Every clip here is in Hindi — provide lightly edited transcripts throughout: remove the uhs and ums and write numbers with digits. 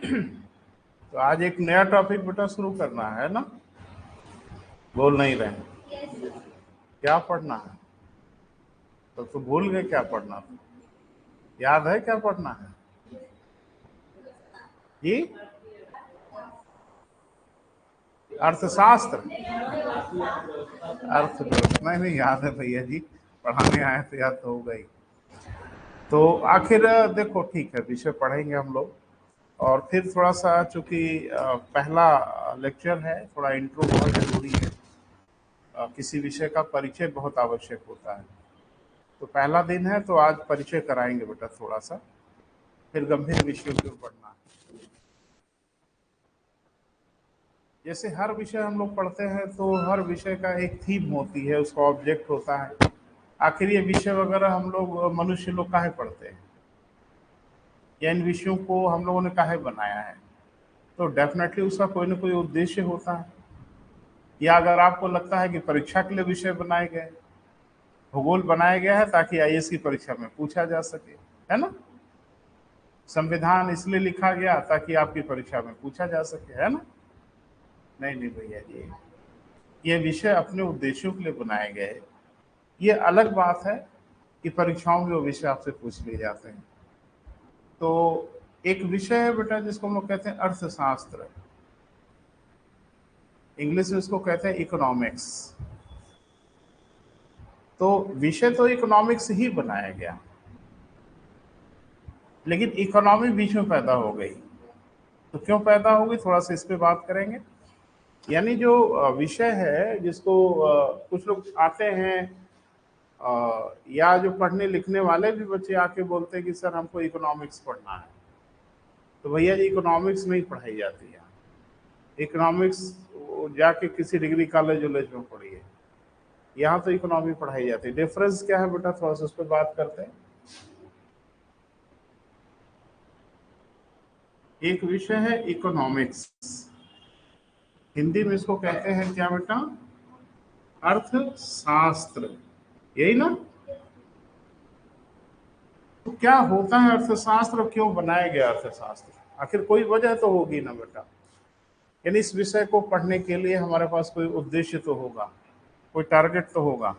तो आज एक नया टॉपिक बेटा शुरू करना है ना। बोल नहीं रहे। क्या पढ़ना है? तो भूल गए क्या पढ़ना था? याद है क्या पढ़ना है जी? अर्थशास्त्र, अर्थव्यवस्था। नहीं नहीं, याद है भैया जी, पढ़ाने आए तो याद तो होगा ही। तो आखिर देखो, ठीक है, विषय पढ़ेंगे हम लोग। और फिर थोड़ा सा, चूंकि पहला लेक्चर है, थोड़ा इंट्रो बहुत जरूरी है। किसी विषय का परिचय बहुत आवश्यक होता है। तो पहला दिन है, तो आज परिचय कराएंगे बेटा थोड़ा सा, फिर गंभीर विषयों की ओर बढ़ना है। जैसे हर विषय हम लोग पढ़ते हैं तो हर विषय का एक थीम होती है, उसका ऑब्जेक्ट होता है। आखिर ये विषय वगैरह हम लोग मनुष्य लोग काहे पढ़ते हैं, या इन विषयों को हम लोगों ने काहे बनाया है? तो डेफिनेटली उसका कोई ना कोई उद्देश्य होता है। या अगर आपको लगता है कि परीक्षा के लिए विषय बनाए गए, भूगोल बनाया गया है ताकि आईएएस की परीक्षा में पूछा जा सके, है ना। संविधान इसलिए लिखा गया ताकि आपकी परीक्षा में पूछा जा सके, है ना। नहीं नहीं भैया जी, ये विषय अपने उद्देश्यों के लिए बनाए गए। ये अलग बात है कि परीक्षाओं में वो विषय आपसे पूछ लिए जाते हैं। तो एक विषय है बेटा जिसको हम लोग कहते हैं अर्थशास्त्र, इंग्लिश में इसको कहते हैं इकोनॉमिक्स। तो विषय तो इकोनॉमिक्स ही बनाया गया, लेकिन इकोनॉमी बीच में पैदा हो गई। तो क्यों पैदा होगी, थोड़ा सा इस पे बात करेंगे। यानी जो विषय है जिसको कुछ लोग आते हैं, या जो पढ़ने लिखने वाले भी बच्चे आके बोलते हैं कि सर हमको इकोनॉमिक्स पढ़ना है, तो भैया जी इकोनॉमिक्स नहीं पढ़ाई जाती है। इकोनॉमिक्स जाके किसी डिग्री कॉलेज वॉलेज में पढ़िए, यहाँ तो इकोनॉमी पढ़ाई जाती है। डिफरेंस क्या है बेटा, थोड़ा सा उस पर बात करते हैं। एक विषय है इकोनॉमिक्स, हिंदी में इसको कहते हैं क्या बेटा, अर्थशास्त्र, यही ना। तो क्या होता है अर्थशास्त्र और क्यों बनाया गया अर्थशास्त्र? आखिर कोई वजह तो होगी ना बेटा। यानी इस विषय को पढ़ने के लिए हमारे पास कोई उद्देश्य तो होगा, कोई टारगेट तो होगा,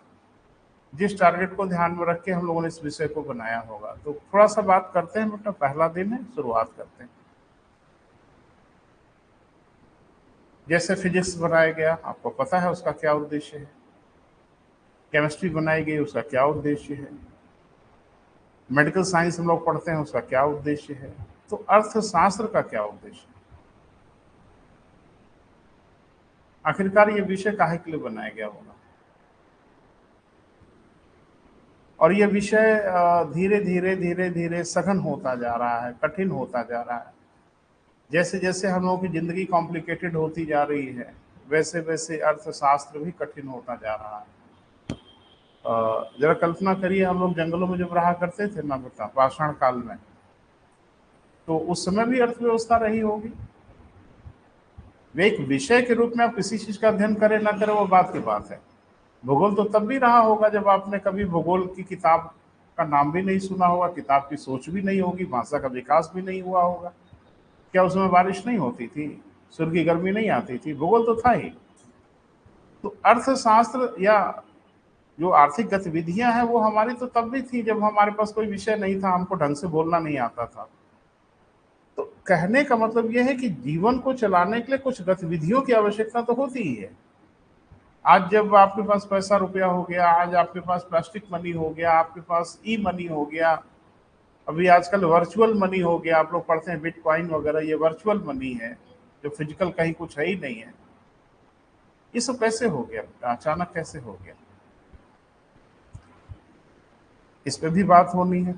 जिस टारगेट को ध्यान में रख के हम लोगों ने इस विषय को बनाया होगा। तो थोड़ा सा बात करते हैं बेटा, पहला दिन है, शुरुआत करते हैं। जैसे फिजिक्स बनाया गया, आपको पता है उसका क्या उद्देश्य है। केमिस्ट्री बनाई गई, उसका क्या उद्देश्य है। मेडिकल साइंस हम लोग पढ़ते हैं, उसका क्या उद्देश्य है। तो अर्थशास्त्र का क्या उद्देश्य है, आखिरकार ये विषय काहे के लिए बनाया गया होगा। और ये विषय धीरे धीरे धीरे धीरे सघन होता जा रहा है, कठिन होता जा रहा है। जैसे जैसे हम लोगों की जिंदगी कॉम्प्लिकेटेड होती जा रही है, वैसे वैसे अर्थशास्त्र भी कठिन होता जा रहा है। जरा कल्पना करिए, हम लोग जंगलों में जब रहा करते थे ना बेटा, पाषाण काल में, तो उस समय भी अर्थव्यवस्था रही होगी। वे एक विषय के रूप में आप किसी चीज का अध्ययन करें ना करें, वो बात की बात है। भूगोल तो तब भी रहा होगा जब आपने कभी भूगोल की किताब का नाम भी नहीं सुना होगा, किताब की सोच भी नहीं होगी, भाषा का विकास भी नहीं हुआ होगा। क्या उसमें बारिश नहीं होती थी, सूर्य की गर्मी नहीं आती थी, भूगोल तो था ही। तो अर्थशास्त्र या जो आर्थिक गतिविधियां हैं वो हमारी तो तब भी थी जब हमारे पास कोई विषय नहीं था, हमको ढंग से बोलना नहीं आता था। तो कहने का मतलब यह है कि जीवन को चलाने के लिए कुछ गतिविधियों की आवश्यकता तो होती ही है। आज जब आपके पास पैसा रुपया हो गया, आज आपके पास प्लास्टिक मनी हो गया, आपके पास ई मनी हो गया, अभी आजकल वर्चुअल मनी हो गया, आप लोग पढ़ते हैं बिटकॉइन वगैरह, ये वर्चुअल मनी है जो फिजिकल कहीं कुछ है ही नहीं है। ये सब कैसे हो गया, अचानक कैसे हो गया, इस पे भी बात होनी है।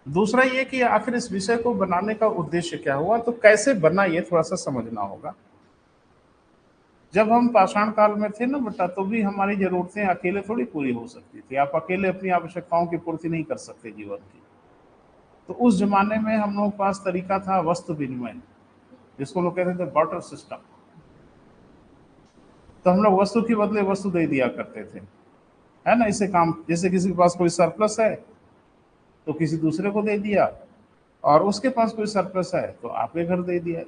दूसरा ये कि आखिर इस विषय को बनाने का उद्देश्य क्या हुआ, तो कैसे बना ये थोड़ा सा समझना होगा। जब हम पाषाण काल में थे ना बेटा, तो भी हमारी जरूरतें अकेले थोड़ी पूरी हो सकती थी। आप अकेले अपनी आवश्यकताओं की पूर्ति नहीं कर सकते जीवन की। तो उस जमाने में हम लोगों के पास तरीका था वस्तु विनिमय, जिसको लोग कहते थे बार्टर सिस्टम। तो हम लोग वस्तु के बदले वस्तु दे दिया करते थे, है ना। इसे काम, जैसे किसी के पास कोई सरप्लस है तो किसी दूसरे को दे दिया, और उसके पास कोई सरप्लस है तो आपके घर दे दिया।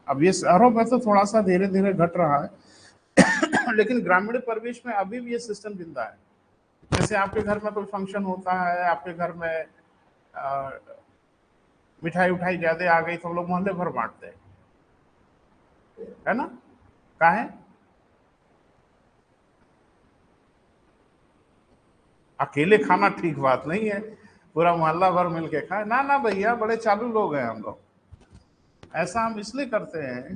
अब ये शहरों में तो थोड़ा सा धीरे धीरे घट रहा है लेकिन ग्रामीण परिवेश में अभी भी ये सिस्टम जिंदा है। जैसे आपके घर में कोई फंक्शन होता है, आपके घर में अ, मिठाई उठाई ज्यादा आ गई तो हम लोग मोहल्ले भर बांटते हैं, है ना? काहे? अकेले खाना ठीक बात नहीं है, पूरा मोहल्ला भर मिलके खाए ना, ना भैया, बड़े चालू लोग हैं हम लोग। ऐसा हम इसलिए करते हैं।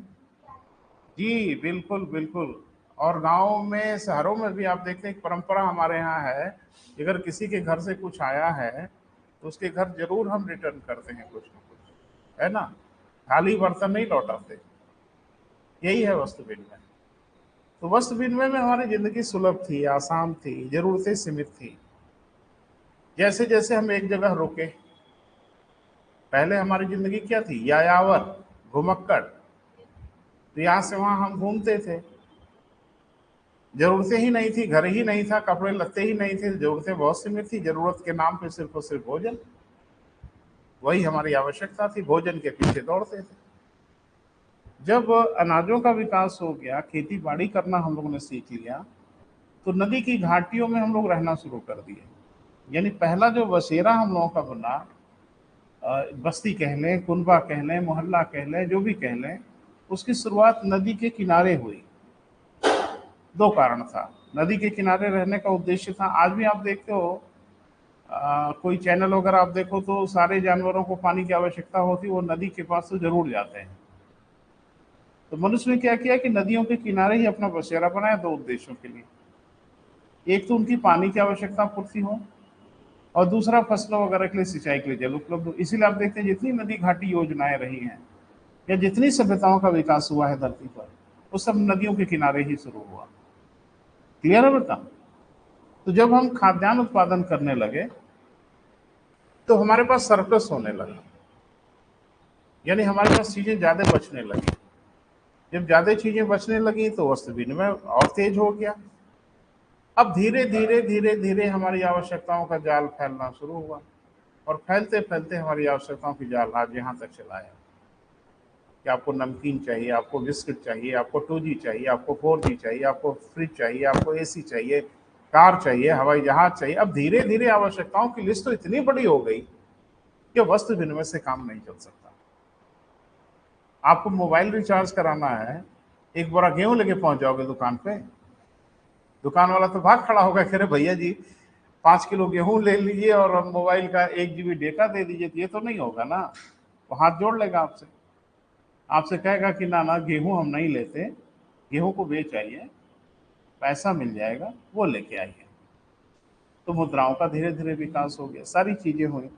जी बिल्कुल बिल्कुल। और गांव में शहरों में भी आप देखते हैं एक परंपरा हमारे यहाँ है, अगर किसी के घर से कुछ आया है तो उसके घर जरूर हम रिटर्न करते हैं कुछ ना कुछ, है ना? खाली बर्तन नहीं लौटाते। यही है वस्तु विनिमय। तो वस्तु विनिमय में हमारी जिंदगी सुलभ थी, आसान थी, जरूरतें सीमित थी। जैसे जैसे हम एक जगह रुके, पहले हमारी जिंदगी क्या थी? यायावर, घुमक्कड़। तो यहाँ से वहां हम घूमते थे, जरूरतें ही नहीं थी, घर ही नहीं था, कपड़े लत्ते ही नहीं थे, जरूरतें बहुत सीमित थी। जरूरत के नाम पे सिर्फ और सिर्फ भोजन, वही हमारी आवश्यकता थी, भोजन के पीछे दौड़ते थे। जब अनाजों का विकास हो गया, खेती बाड़ी करना हम लोगों ने सीख लिया, तो नदी की घाटियों में हम लोग रहना शुरू कर दिए। यानी पहला जो बसेरा हम लोगों का बना, बस्ती कह लें, कुनबा कह लें, मोहल्ला कह लें, जो भी कह लें, उसकी शुरुआत नदी के किनारे हुई। दो कारण था। नदी के किनारे रहने का उद्देश्य था, आज भी आप देखते हो कोई चैनल वगैरह आप देखो तो सारे जानवरों को पानी की आवश्यकता होती है, वो नदी के पास तो जरूर जाते हैं। तो मनुष्य ने क्या किया कि नदियों के किनारे ही अपना बसेरा बनाया, दो उद्देश्यों के लिए। एक तो उनकी पानी की आवश्यकता पूर्ति हो, और दूसरा फसलों वगैरह के लिए, सिंचाई के लिए जल उपलब्ध हो। इसीलिए आप देखते हैं जितनी नदी घाटी योजनाएं रही हैं या जितनी सभ्यताओं का विकास हुआ है धरती पर, वो सब नदियों के किनारे ही शुरू हुआ। क्लियर है बेटा? तो जब हम खाद्यान्न उत्पादन करने लगे तो हमारे पास सरप्लस होने लगा, यानी हमारे पास चीजें ज्यादा बचने लगी। जब ज्यादा चीजें बचने लगी तो वस्तु विनिमय और तेज हो गया। अब धीरे धीरे धीरे धीरे हमारी आवश्यकताओं का जाल फैलना शुरू हुआ, और फैलते फैलते हमारी आवश्यकताओं की जाल आज यहाँ तक चला आया कि आपको नमकीन चाहिए, आपको बिस्किट चाहिए, आपको 2G चाहिए, आपको 4G चाहिए, आपको फ्रिज चाहिए, आपको AC चाहिए, कार चाहिए, हवाई जहाज चाहिए। अब धीरे धीरे आवश्यकताओं की लिस्ट तो इतनी बड़ी हो गई कि वस्तु विनिमय से काम नहीं चल सकता। आपको मोबाइल रिचार्ज कराना है, एक बोरा गेहूं लेके पहुंच जाओगे दुकान पे, दुकान वाला तो भाग खड़ा होगा, कह रहे भैया जी 5 किलो गेहूं ले लीजिए और मोबाइल का 1 GB डेटा दे दीजिए। तो ये तो नहीं होगा ना, वो हाथ जोड़ लेगा आपसे, आपसे कहेगा कि ना ना, गेहूं हम नहीं लेते, गेहूं को बेच आइए, पैसा मिल जाएगा, वो लेके आइए। तो मुद्राओं का धीरे धीरे विकास हो गया, सारी चीजें हुई।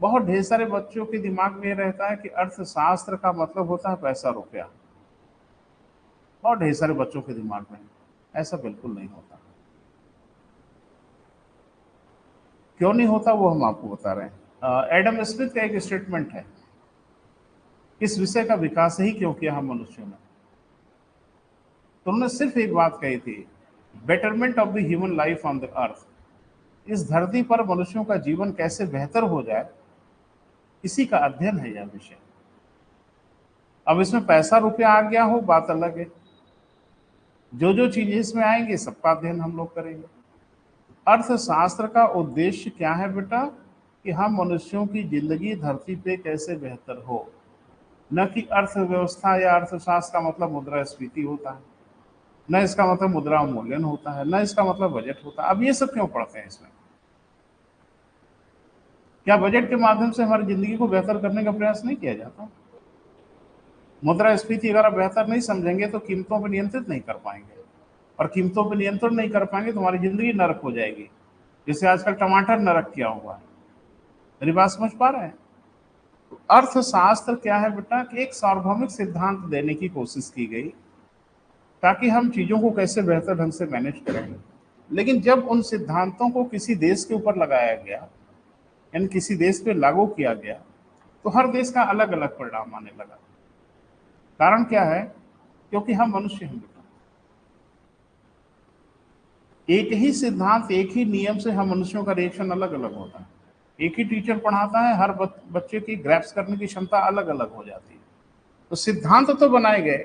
बहुत ढेर सारे बच्चों के दिमाग में ये रहता है कि अर्थशास्त्र का मतलब होता है पैसा रुपया। बहुत ढेर सारे बच्चों के दिमाग में, ऐसा बिल्कुल नहीं होता। क्यों नहीं होता वो हम आपको बता रहे हैं। एडम स्मिथ का एक स्टेटमेंट है, इस विषय का विकास ही क्यों किया हम मनुष्यों ने। तो उन्होंने सिर्फ एक बात कही थी, betterment of the human life on the earth. इस धरती पर मनुष्यों का जीवन कैसे बेहतर हो जाए, इसी का अध्ययन है यह विषय। अब इसमें पैसा रुपया आ गया हो बात अलग है, जो जो चीजें इसमें आएंगी सबका अध्ययन हम लोग करेंगे। अर्थशास्त्र का उद्देश्य क्या है बेटा? कि हम मनुष्यों की जिंदगी धरती पे कैसे बेहतर हो, न कि अर्थव्यवस्था या अर्थशास्त्र का मतलब मुद्रास्फीति होता है, न इसका मतलब मुद्रा मूल्यन होता है, न इसका मतलब बजट होता है। अब ये सब क्यों पढ़ते हैं इसमें? क्या बजट के माध्यम से हमारी जिंदगी को बेहतर करने का प्रयास नहीं किया जाता? मुद्रास्फीति अगर आप बेहतर नहीं समझेंगे तो कीमतों पर नियंत्रित नहीं कर पाएंगे, और कीमतों पर नियंत्रण नहीं कर पाएंगे तो हमारी जिंदगी नरक हो जाएगी। जैसे आजकल टमाटर नरक किया हुआ है। मेरी बात समझ पा रहे हैं? अर्थशास्त्र क्या है बेटा? कि एक सार्वभौमिक सिद्धांत देने की कोशिश की गई ताकि हम चीजों को कैसे बेहतर ढंग से मैनेज करें। लेकिन जब उन सिद्धांतों को किसी देश के ऊपर लगाया गया, यानी किसी देश पे लागू किया गया, तो हर देश का अलग अलग परिणाम आने लगा। कारण क्या है? क्योंकि हम मनुष्य हैं बेटा। एक ही सिद्धांत, एक ही नियम से हम मनुष्यों का रिएक्शन अलग अलग होता है। एक ही टीचर पढ़ाता है, हर बच्चे की ग्रैप्स करने की क्षमता अलग अलग हो जाती है। तो सिद्धांत तो बनाए गए,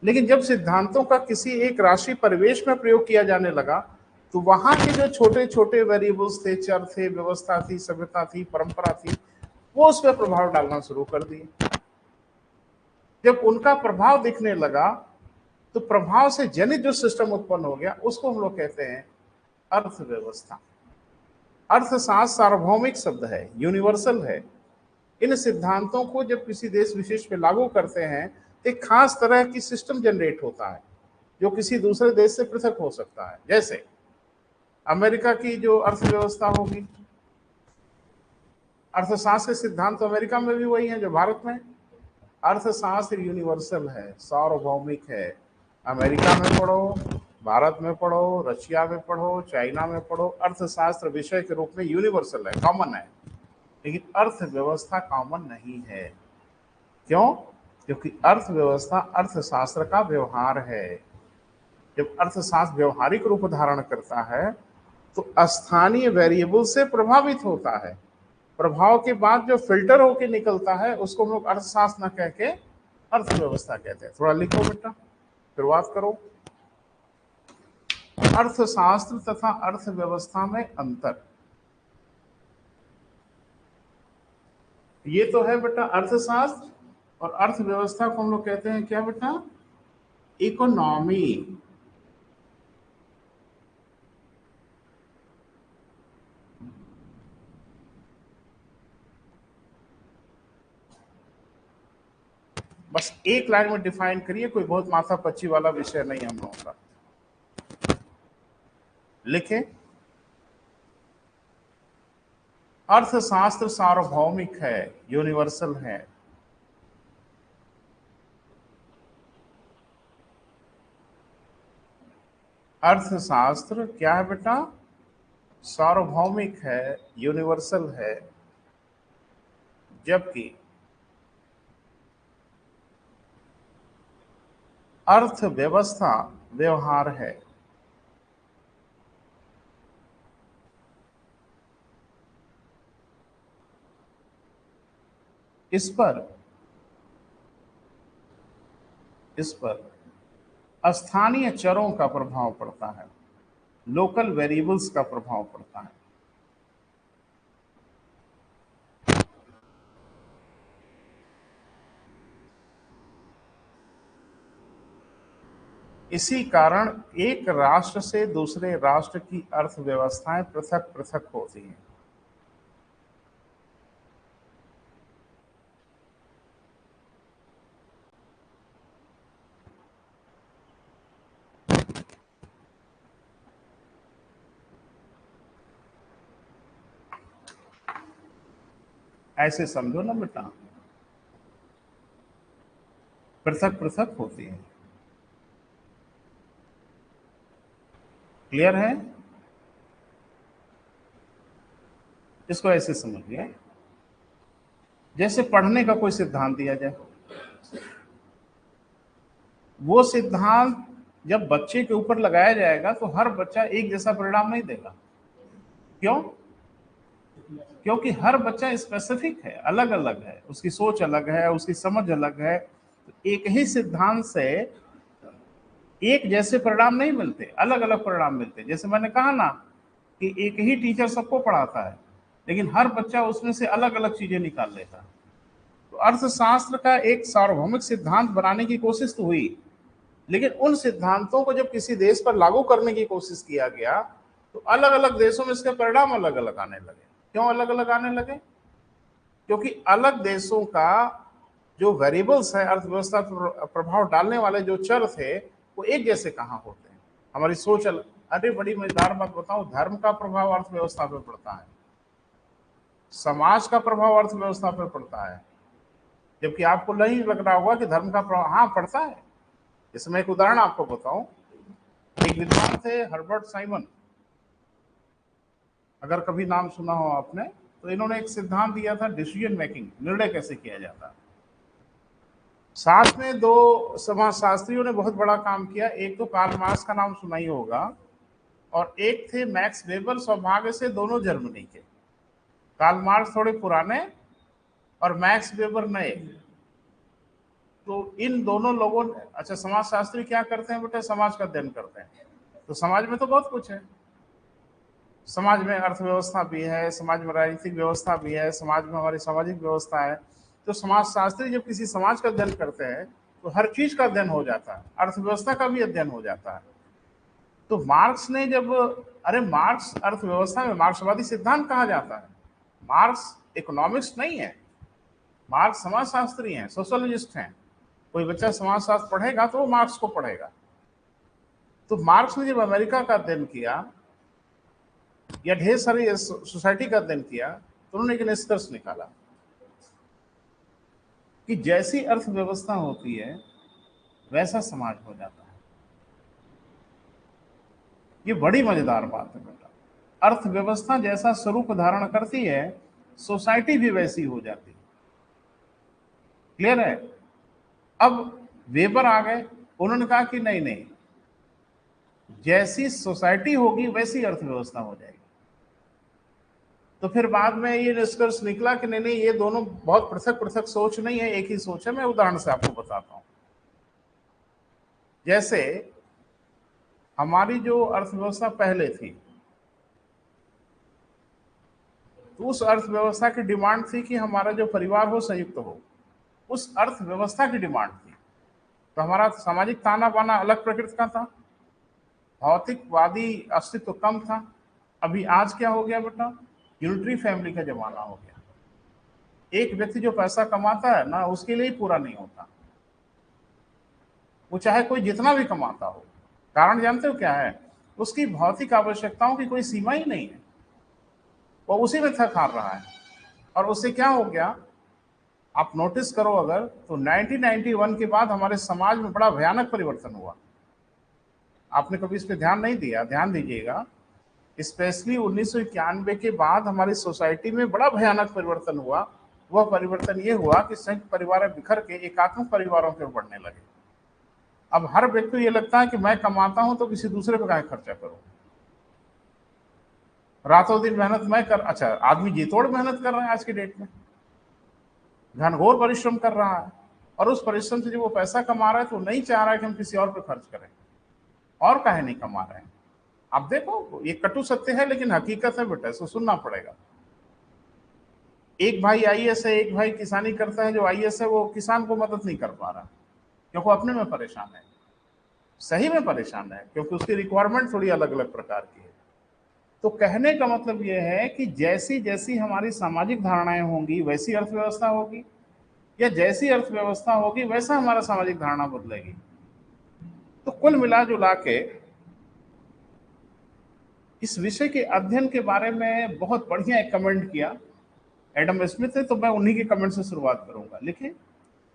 लेकिन जब सिद्धांतों का किसी एक राष्ट्रीय परिवेश में प्रयोग किया जाने लगा, तो वहां के जो छोटे छोटे वेरिएबल्स थे, चर थे, व्यवस्था थी, सभ्यता थी, परंपरा थी, वो उस पर प्रभाव डालना शुरू कर दिए। जब उनका प्रभाव दिखने लगा, तो प्रभाव से जनित जो सिस्टम उत्पन्न हो गया, उसको हम लोग कहते हैं अर्थव्यवस्था। अर्थशास्त्र सार्वभौमिक शब्द है, यूनिवर्सल है। इन सिद्धांतों को जब किसी देश विशेष पे लागू करते हैं, तो एक खास तरह की सिस्टम जनरेट होता है जो किसी दूसरे देश से पृथक हो सकता है। जैसे अमेरिका की जो अर्थव्यवस्था होगी, अर्थशास्त्र के सिद्धांत तो अमेरिका में भी वही है जो भारत में। अर्थशास्त्र यूनिवर्सल है, सार्वभौमिक है। अमेरिका में पढ़ो, भारत में पढ़ो, रशिया में पढ़ो, चाइना में पढ़ो, अर्थशास्त्र विषय के रूप में यूनिवर्सल है, कॉमन है। लेकिन अर्थव्यवस्था कॉमन नहीं है। क्यों? क्योंकि अर्थव्यवस्था अर्थशास्त्र का व्यवहार है। जब अर्थशास्त्र व्यवहारिक रूप धारण करता है, तो स्थानीय वेरिएबल से प्रभावित होता है। प्रभाव के बाद जो फिल्टर होके निकलता है, उसको हम लोग अर्थशास्त्र न कह के अर्थव्यवस्था कहते हैं। थोड़ा लिखो बेटा, शुरुआत करो। अर्थशास्त्र तथा अर्थव्यवस्था में अंतर। ये तो है बेटा अर्थशास्त्र, और अर्थव्यवस्था को हम लोग कहते हैं क्या बेटा? इकोनॉमी। बस एक लाइन में डिफाइन करिए, कोई बहुत माथा पच्ची वाला विषय नहीं हम लोगों का। लिखें, अर्थशास्त्र सार्वभौमिक है, यूनिवर्सल है। अर्थशास्त्र क्या है बेटा? सार्वभौमिक है, यूनिवर्सल है। जबकि अर्थव्यवस्था व्यवहार है। इस पर स्थानीय चरों का प्रभाव पड़ता है, लोकल वेरिएबल्स का प्रभाव पड़ता है। इसी कारण एक राष्ट्र से दूसरे राष्ट्र की अर्थव्यवस्थाएं पृथक पृथक होती हैं। ऐसे समझो ना बेटा, पृथक पृथक होती है। क्लियर है? इसको ऐसे समझिए, जैसे पढ़ने का कोई सिद्धांत दिया जाए, वो सिद्धांत जब बच्चे के ऊपर लगाया जाएगा, तो हर बच्चा एक जैसा परिणाम नहीं देगा। क्यों? क्योंकि हर बच्चा स्पेसिफिक है, अलग अलग है, उसकी सोच अलग है, उसकी समझ अलग है। तो एक ही सिद्धांत से एक जैसे परिणाम नहीं मिलते, अलग अलग परिणाम मिलते। जैसे मैंने कहा ना कि एक ही टीचर सबको पढ़ाता है, लेकिन हर बच्चा उसमें से अलग अलग चीजें निकाल लेता है। तो अर्थशास्त्र का एक सार्वभौमिक सिद्धांत बनाने की कोशिश तो हुई, लेकिन उन सिद्धांतों को जब किसी देश पर लागू करने की कोशिश किया गया, तो अलग अलग देशों में इसके परिणाम अलग अलग आने लगे। क्यों अलग अलग आने लगे? क्योंकि अलग देशों का जो वेरिएबल्स है, अर्थव्यवस्था पर प्रभाव डालने वाले जो चर थे, वो एक जैसे कहाँ होते हैं। हमारी सोच अलग। अरे बड़ी मजेदार बात बताऊं, धर्म का प्रभाव अर्थव्यवस्था पर पड़ता है, समाज का प्रभाव अर्थव्यवस्था पर पड़ता है। जबकि आपको नहीं लग रहा होगा कि धर्म का प्रभाव, हाँ पड़ता है। जैसे मैं एक उदाहरण आपको बताऊं, एक विद्वान थे हर्बर्ट साइमन, अगर कभी नाम सुना हो आपने, तो इन्होंने एक सिद्धांत दिया था, डिसीजन मेकिंग, निर्णय कैसे किया जाता है। साथ में दो समाजशास्त्रियों ने बहुत बड़ा काम किया। एक तो कार्ल मार्क्स का नाम सुना ही होगा, और एक थे मैक्स वेबर, सौभाग्य से दोनों जर्मनी के। कार्ल मार्क्स थोड़े पुराने और मैक्स वेबर नए। तो इन दोनों लोगों ने, अच्छा समाजशास्त्री क्या करते हैं बेटा? समाज का अध्ययन करते हैं। तो समाज में तो बहुत कुछ है, समाज में अर्थव्यवस्था भी है, समाज में राजनीतिक व्यवस्था भी है, समाज में हमारी सामाजिक व्यवस्था है। तो समाजशास्त्री जब किसी समाज का अध्ययन करते हैं तो हर चीज का अध्ययन हो जाता है, अर्थव्यवस्था का भी अध्ययन हो जाता है। तो मार्क्स ने जब, अरे मार्क्स अर्थव्यवस्था में मार्क्सवादी सिद्धांत कहा जाता है, मार्क्स इकोनॉमिक्स नहीं है, मार्क्स समाजशास्त्री हैं, सोशोलॉजिस्ट हैं। कोई बच्चा समाजशास्त्र पढ़ेगा तो वो मार्क्स को पढ़ेगा। तो मार्क्स ने जब अमेरिका का अध्ययन किया या ढेर सारी सोसाइटी का अध्ययन किया तो उन्होंने एक निष्कर्ष निकाला कि जैसी अर्थव्यवस्था होती है वैसा समाज हो जाता है। ये बड़ी मजेदार बात है बेटा। अर्थव्यवस्था जैसा स्वरूप धारण करती है, सोसाइटी भी वैसी हो जाती है। क्लियर है? अब वेबर आ गए, उन्होंने कहा कि नहीं नहीं, जैसी सोसाइटी होगी वैसी अर्थव्यवस्था हो जाएगी। तो फिर बाद में ये निष्कर्ष निकला कि नहीं नहीं, ये दोनों बहुत पृथक पृथक सोच नहीं है, एक ही सोच है। मैं उदाहरण से आपको बताता हूं। जैसे हमारी जो अर्थव्यवस्था पहले थी, तो उस अर्थव्यवस्था की डिमांड थी कि हमारा जो परिवार हो संयुक्त हो, उस अर्थव्यवस्था की डिमांड थी। तो हमारा सामाजिक ताना बाना अलग प्रकृति का था, भौतिकवादी अस्तित्व कम था। अभी आज क्या हो गया बेटा? यूनिटरी फैमिली का जमाना हो गया। एक व्यक्ति जो पैसा कमाता है ना, उसके लिए ही पूरा नहीं होता, वो चाहे कोई जितना भी कमाता हो। कारण जानते हो क्या है? उसकी भौतिक आवश्यकताओं की कोई सीमा ही नहीं है, वो उसी में थक हार रहा है। और उससे क्या हो गया, आप नोटिस करो अगर, तो 1991 के बाद हमारे समाज में बड़ा भयानक परिवर्तन हुआ। आपने कभी इस पर ध्यान नहीं दिया? ध्यान दीजिएगा। स्पेशली 1991 के बाद हमारी सोसाइटी में बड़ा भयानक परिवर्तन हुआ। वह परिवर्तन ये हुआ कि संयुक्त परिवार बिखर के एकात्मक परिवारों के बढ़ने लगे। अब हर व्यक्ति को ये लगता है कि मैं कमाता हूं तो किसी दूसरे पर क्या खर्चा करूं, रातों दिन मेहनत मैं कर, अच्छा आदमी जी तोड़ मेहनत कर रहा है आज की डेट में, घनघोर परिश्रम कर रहा है, और उस परिश्रम से जो वो पैसा कमा रहा है तो नहीं चाह रहा है कि हम किसी और पर खर्च करें। और काहे नहीं कमा रहे हैं? अब देखो, ये कटु सत्य है लेकिन हकीकत है बेटा, इसको सुनना पड़ेगा। एक भाई आईएएस है, एक भाई किसानी करता है। जो आईएएस है वो किसान को मदद नहीं कर पा रहा क्योंकि अपने में परेशान है, सही में परेशान है, क्योंकि उसकी रिक्वायरमेंट थोड़ी अलग अलग प्रकार की है। तो कहने का मतलब यह है कि जैसी जैसी हमारी सामाजिक धारणाएं होंगी वैसी अर्थव्यवस्था होगी, या जैसी अर्थव्यवस्था होगी वैसा हमारा सामाजिक धारणा बदलेगी। तो कुल मिला जुला के इस विषय के अध्ययन के बारे में बहुत बढ़िया एक कमेंट किया एडम स्मिथ ने, तो मैं उन्हीं के कमेंट से शुरुआत करूंगा। लिखिए,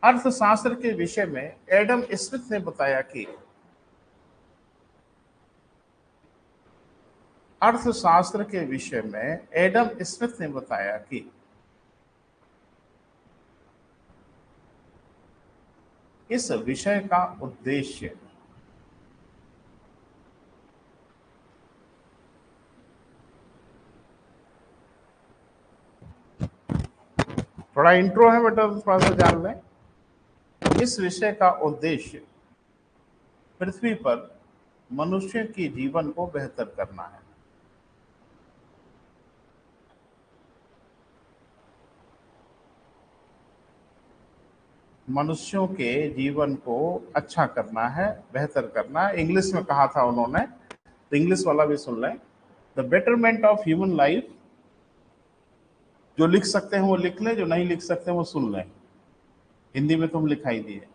अर्थशास्त्र के विषय में एडम स्मिथ ने बताया कि अर्थशास्त्र के विषय में एडम स्मिथ ने बताया कि इस विषय का उद्देश्य थोड़ा इंट्रो है बेटा, थोड़ा सा जान लें। इस विषय का उद्देश्य पृथ्वी पर मनुष्य के जीवन को बेहतर करना है। मनुष्यों के जीवन को अच्छा करना है, बेहतर करना है। इंग्लिश में कहा था उन्होंने, तो इंग्लिश वाला भी सुन लें। The betterment of human life. जो लिख सकते हैं वो लिख लें, जो नहीं लिख सकते हैं वो सुन लें, हिंदी में तुम लिखाई दिए।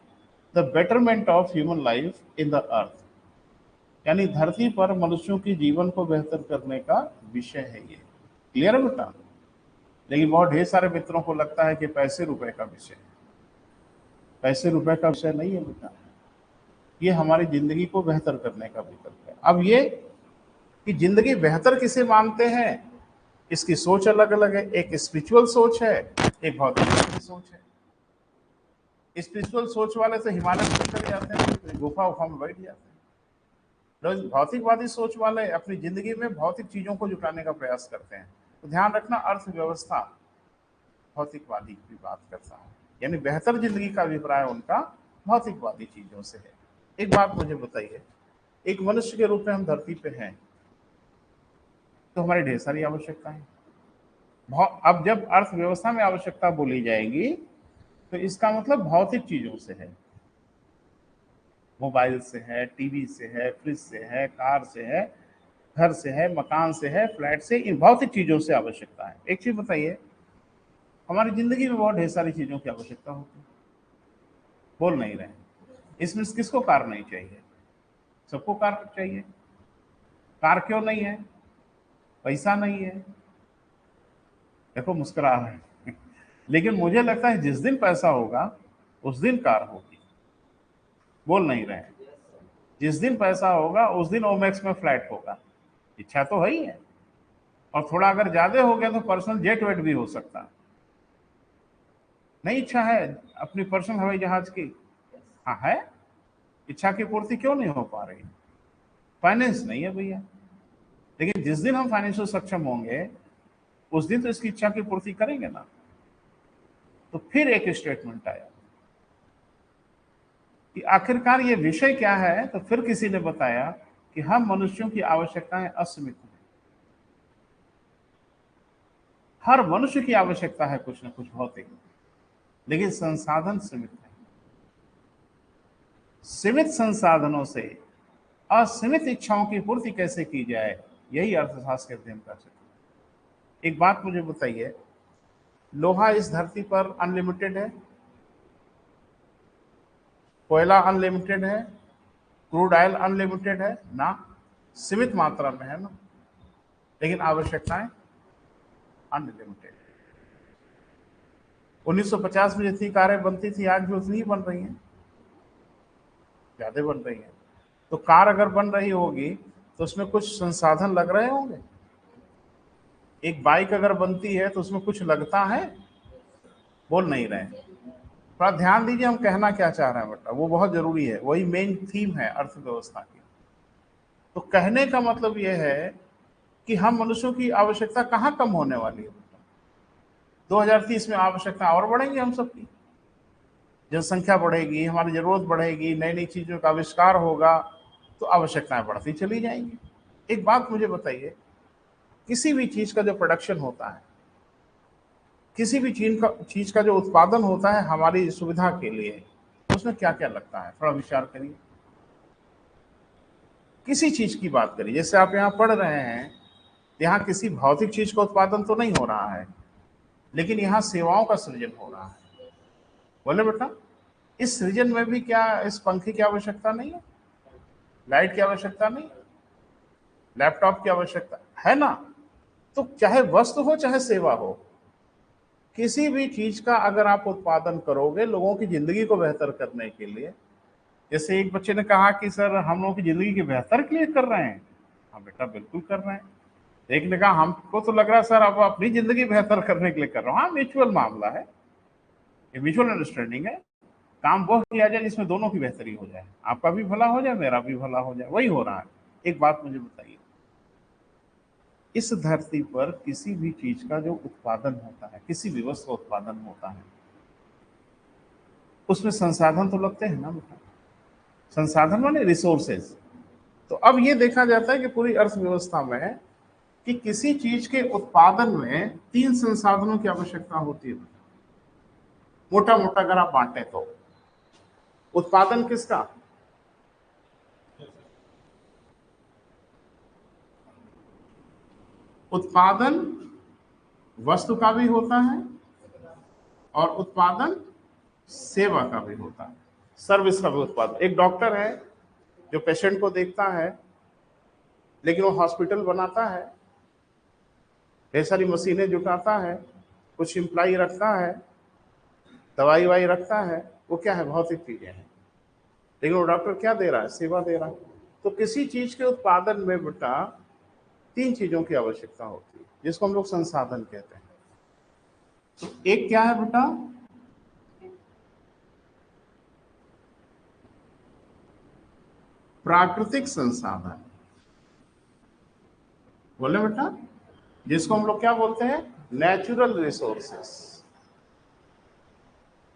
The betterment of human life in the earth, यानी धरती पर मनुष्यों के जीवन को बेहतर करने का विषय है ये। क्लियर है बेटा? लेकिन बहुत ढेर सारे मित्रों को लगता है कि पैसे रुपए का विषय है। पैसे रुपए का विषय नहीं है बेटा, ये हमारी जिंदगी को बेहतर करने का विकल्प है। अब ये कि जिंदगी बेहतर किसे मानते हैं, इसकी सोच अलग अलग है। एक स्पिरिचुअल सोच है, एक भौतिक सोच है। स्पिरिचुअल सोच वाले तो हिमालय में चले जाते हैं, गुफा उफा में बैठ जाते हैं। भौतिकवादी सोच वाले अपनी जिंदगी में भौतिक चीजों को जुटाने का प्रयास करते हैं। तो ध्यान रखना, अर्थव्यवस्था भौतिकवादी की बात करता है, यानी बेहतर जिंदगी का अभिप्राय उनका भौतिकवादी चीजों से है। एक बात मुझे बताइए, एक मनुष्य के रूप में हम धरती पे हैं, तो हमारी ढेर सारी आवश्यकताएं हैं। अब जब अर्थव्यवस्था में आवश्यकता बोली जाएगी तो इसका मतलब भौतिक चीजों से है, मोबाइल से है, टीवी से है, फ्रिज से है, कार से है, घर से है, मकान से है, फ्लैट से, इन भौतिक चीजों से आवश्यकता है। एक चीज बताइए, हमारी जिंदगी में बहुत ढेर सारी चीजों की आवश्यकता होती है, बोल नहीं रहे, इसमें से किसको कार नहीं चाहिए? सबको कार चाहिए। कार क्यों नहीं है? पैसा नहीं है। देखो मुस्कुरा रहे हैं लेकिन मुझे लगता है जिस दिन पैसा होगा उस दिन कार होगी, बोल नहीं रहे हैं। जिस दिन पैसा होगा उस दिन ओमेक्स में फ्लैट होगा। इच्छा तो है ही है, और थोड़ा अगर ज्यादा हो गया तो पर्सनल जेट वेट भी हो सकता है। नहीं इच्छा है अपनी पर्सनल हवाई जहाज की? हाँ है। इच्छा की पूर्ति क्यों नहीं हो पा रही? फाइनेंस नहीं है भैया। लेकिन जिस दिन हम फाइनेंशियल सक्षम होंगे उस दिन तो इसकी इच्छा की पूर्ति करेंगे ना। तो फिर एक स्टेटमेंट आया कि आखिरकार ये विषय क्या है, तो फिर किसी ने बताया कि हम मनुष्यों की आवश्यकताएं असीमित हैं। हर मनुष्य की आवश्यकता है कुछ ना कुछ भौतिक, लेकिन संसाधन सीमित है। सीमित संसाधनों से असीमित इच्छाओं की पूर्ति कैसे की जाए, यही अर्थशास्त्र के अध्ययन का क्षेत्र है। एक बात मुझे बताइए, लोहा इस धरती पर अनलिमिटेड है, कोयला अनलिमिटेड है, क्रूड ऑयल अनलिमिटेड है ना? सीमित मात्रा में है ना, लेकिन आवश्यकताएं अनलिमिटेड। 1950 में जितनी कारें बनती थी आज भी उतनी ही बन रही हैं, ज्यादा बन रही हैं। तो कार अगर बन रही होगी तो उसमें कुछ संसाधन लग रहे होंगे। एक बाइक अगर बनती है तो उसमें कुछ लगता है, बोल नहीं रहे हैं। थोड़ा ध्यान दीजिए हम कहना क्या चाह रहे हैं बेटा, वो बहुत जरूरी है, वही मेन थीम है अर्थव्यवस्था की। तो कहने का मतलब यह है कि हम मनुष्यों की आवश्यकता कहाँ कम होने वाली है बेटा? 2030 में आवश्यकता और बढ़ेंगी हम सबकी, जनसंख्या बढ़ेगी, हमारी जरूरत बढ़ेगी, नई नई चीजों का आविष्कार होगा, तो आवश्यकताएं बढ़ती चली जाएंगी। एक बात मुझे बताइए, किसी भी चीज का जो प्रोडक्शन होता है, किसी भी चीज का जो उत्पादन होता है हमारी सुविधा के लिए, उसमें क्या क्या लगता है, थोड़ा विचार करिए। किसी चीज की बात करिए, जैसे आप यहाँ पढ़ रहे हैं, यहाँ किसी भौतिक चीज का उत्पादन तो नहीं हो रहा है, लेकिन यहाँ सेवाओं का सृजन हो रहा है। बोले बेटा, इस सृजन में भी क्या इस पंखे की आवश्यकता नहीं है, लाइट की आवश्यकता नहीं, लैपटॉप की आवश्यकता है ना? तो चाहे वस्तु हो चाहे सेवा हो, किसी भी चीज का अगर आप उत्पादन करोगे लोगों की जिंदगी को बेहतर करने के लिए, जैसे एक बच्चे ने कहा कि सर हम लोगों की जिंदगी के बेहतर के लिए कर रहे हैं। हाँ बेटा बिल्कुल कर रहे हैं। एक ने कहा हमको तो लग रहा है सर आप अपनी जिंदगी बेहतर करने के लिए कर रहे हो। हाँ म्यूचुअल मामला है, ये म्यूचुअल अंडरस्टैंडिंग है। काम वह किया जाए जिसमें दोनों की बेहतरी हो जाए, आपका भी भला हो जाए मेरा भी भला हो जाए, वही हो रहा है। एक बात मुझे बताइए, इस धरती पर किसी भी चीज का जो उत्पादन होता है, किसी भी वस्तु का उत्पादन होता है, उसमें संसाधन तो लगते हैं ना बेटा। संसाधन माने रिसोर्सेज। तो अब ये देखा जाता है कि पूरी अर्थव्यवस्था में कि किसी चीज के उत्पादन में 3 संसाधनों की आवश्यकता होती है। मोटा मोटा अगर आप बांटे तो उत्पादन किसका? उत्पादन वस्तु का भी होता है और उत्पादन सेवा का भी होता है, सर्विस का भी उत्पादन। एक डॉक्टर है जो पेशेंट को देखता है, लेकिन वो हॉस्पिटल बनाता है, ढेर सारी मशीनें जुटाता है, कुछ इम्प्लाई रखता है, दवाई वाई रखता है, वो क्या है, भौतिक चीजें हैं। लेकिन वो डॉक्टर क्या दे रहा है, सेवा दे रहा है। तो किसी चीज के उत्पादन में बेटा 3 चीजों की आवश्यकता होती है, जिसको हम लोग संसाधन कहते हैं। तो एक क्या है बेटा, प्राकृतिक संसाधन। बोले बेटा, जिसको हम लोग क्या बोलते हैं, नेचुरल रिसोर्सेस।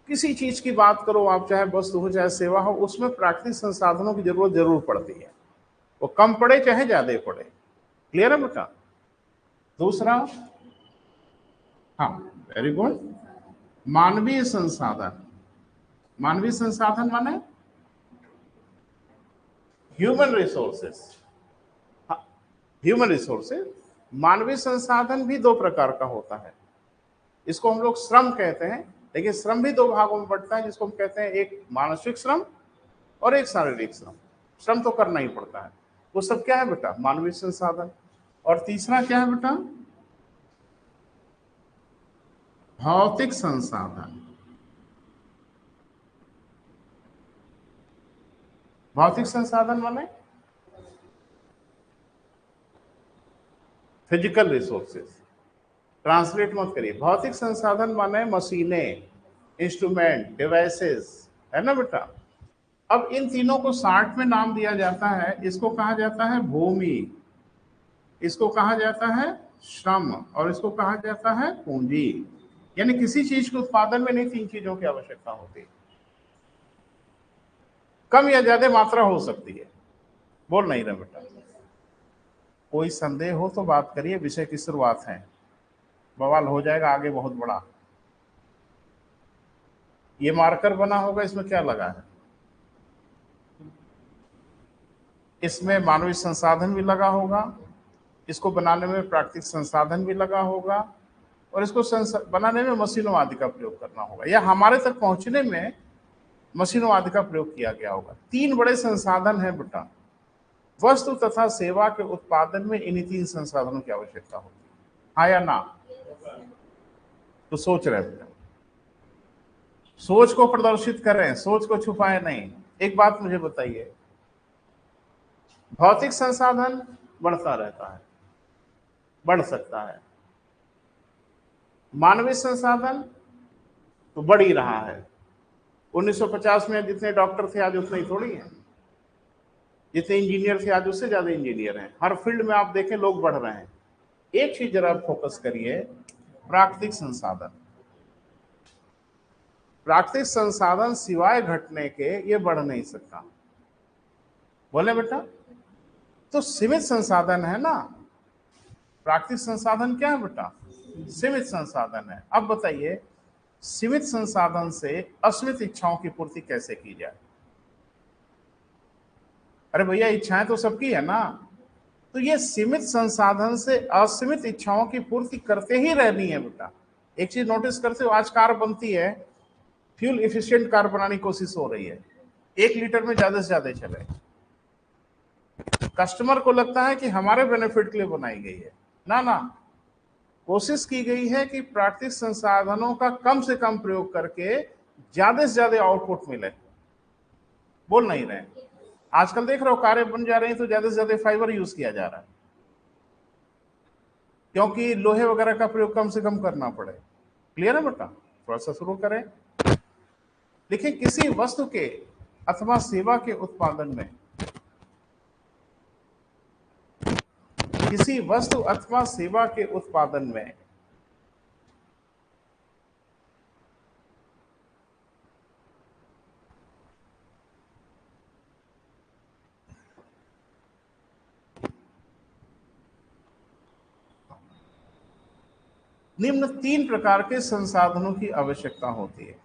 किसी चीज की बात करो आप, चाहे वस्तु हो चाहे सेवा हो, उसमें प्राकृतिक संसाधनों की जरूरत जरूर पड़ती है, वो कम पड़े चाहे ज्यादा पड़े। क्लियर है बेटा? दूसरा, हाँ, वेरी गुड, मानवीय संसाधन। मानवीय संसाधन माने ह्यूमन रिसोर्सेस। ह्यूमन रिसोर्सेस, मानवीय संसाधन भी दो प्रकार का होता है। इसको हम लोग श्रम कहते हैं, लेकिन श्रम भी दो भागों में बंटता है, जिसको हम कहते हैं एक मानसिक श्रम और एक शारीरिक श्रम। श्रम तो करना ही पड़ता है, वो सब क्या है बेटा, मानवीय संसाधन। और तीसरा क्या है बेटा, भौतिक संसाधन। भौतिक संसाधन माने फिजिकल रिसोर्सेस। ट्रांसलेट मत करिए, भौतिक संसाधन माने मशीनें, इंस्ट्रूमेंट, डिवाइसेस, है ना बेटा? अब इन तीनों को शार्ट में नाम दिया जाता है, इसको कहा जाता है भूमि, इसको कहा जाता है श्रम, और इसको कहा जाता है पूंजी। यानी किसी चीज के उत्पादन में नहीं तीन चीजों की आवश्यकता होती है, कम या ज्यादा मात्रा हो सकती है। बोल नहीं रहे बेटा? कोई संदेह हो तो बात करिए, विषय की शुरुआत है, बवाल हो जाएगा आगे बहुत बड़ा। ये मार्कर बना होगा, इसमें क्या लगा है? इसमें मानवीय संसाधन भी लगा होगा, इसको बनाने में प्राकृतिक संसाधन भी लगा होगा, और इसको बनाने में मशीनों आदि का प्रयोग करना होगा, या हमारे तक पहुंचने में मशीनों आदि का प्रयोग किया गया होगा। तीन बड़े संसाधन है बेटा, वस्तु तथा सेवा के उत्पादन में इन्हीं तीन संसाधनों की आवश्यकता होती है। हाँ या ना? तो सोच रहे बेटा, सोच को प्रदर्शित करें, सोच को छुपाए नहीं। एक बात मुझे बताइए, भौतिक संसाधन बढ़ता रहता है, बढ़ सकता है, मानवीय संसाधन तो बढ़ ही रहा है। 1950 में जितने डॉक्टर थे आज उतने ही थोड़ी हैं, जितने इंजीनियर थे आज उससे ज्यादा इंजीनियर हैं। हर फील्ड में आप देखें लोग बढ़ रहे हैं। एक चीज जरा फोकस करिए, प्राकृतिक संसाधन। प्राकृतिक संसाधन सिवाय घटने के ये बढ़ नहीं सकता। बोले बेटा? तो सीमित संसाधन है ना, प्राकृतिक संसाधन क्या है बेटा, सीमित संसाधन है। अब बताइए, सीमित संसाधन से असीमित इच्छाओं की पूर्ति कैसे की जाए? अरे भैया, इच्छाएं तो सबकी है ना, तो ये सीमित संसाधन से असीमित इच्छाओं की पूर्ति करते ही रहनी है बेटा। एक चीज नोटिस करते हो, आज कार बनती है, फ्यूल इफिशिएंट कार बनाने की कोशिश हो रही है, 1 लीटर में ज्यादा से ज्यादा चले। कस्टमर को लगता है कि हमारे बेनिफिट के लिए बनाई गई है, ना ना, कोशिश की गई है कि प्राकृतिक संसाधनों का कम से कम प्रयोग करके ज्यादा से ज्यादा आउटपुट मिले। बोल नहीं रहे? आजकल देख रहे हो कारें बन जा रही हैं तो ज्यादा से ज्यादा फाइबर यूज किया जा रहा है, क्योंकि लोहे वगैरह का प्रयोग कम से कम करना पड़े। क्लियर है बेटा? थोड़ा सा शुरू करें। देखिए, किसी वस्तु के अथवा सेवा के उत्पादन में, किसी वस्तु अथवा सेवा के उत्पादन में निम्न 3 प्रकार के संसाधनों की आवश्यकता होती है।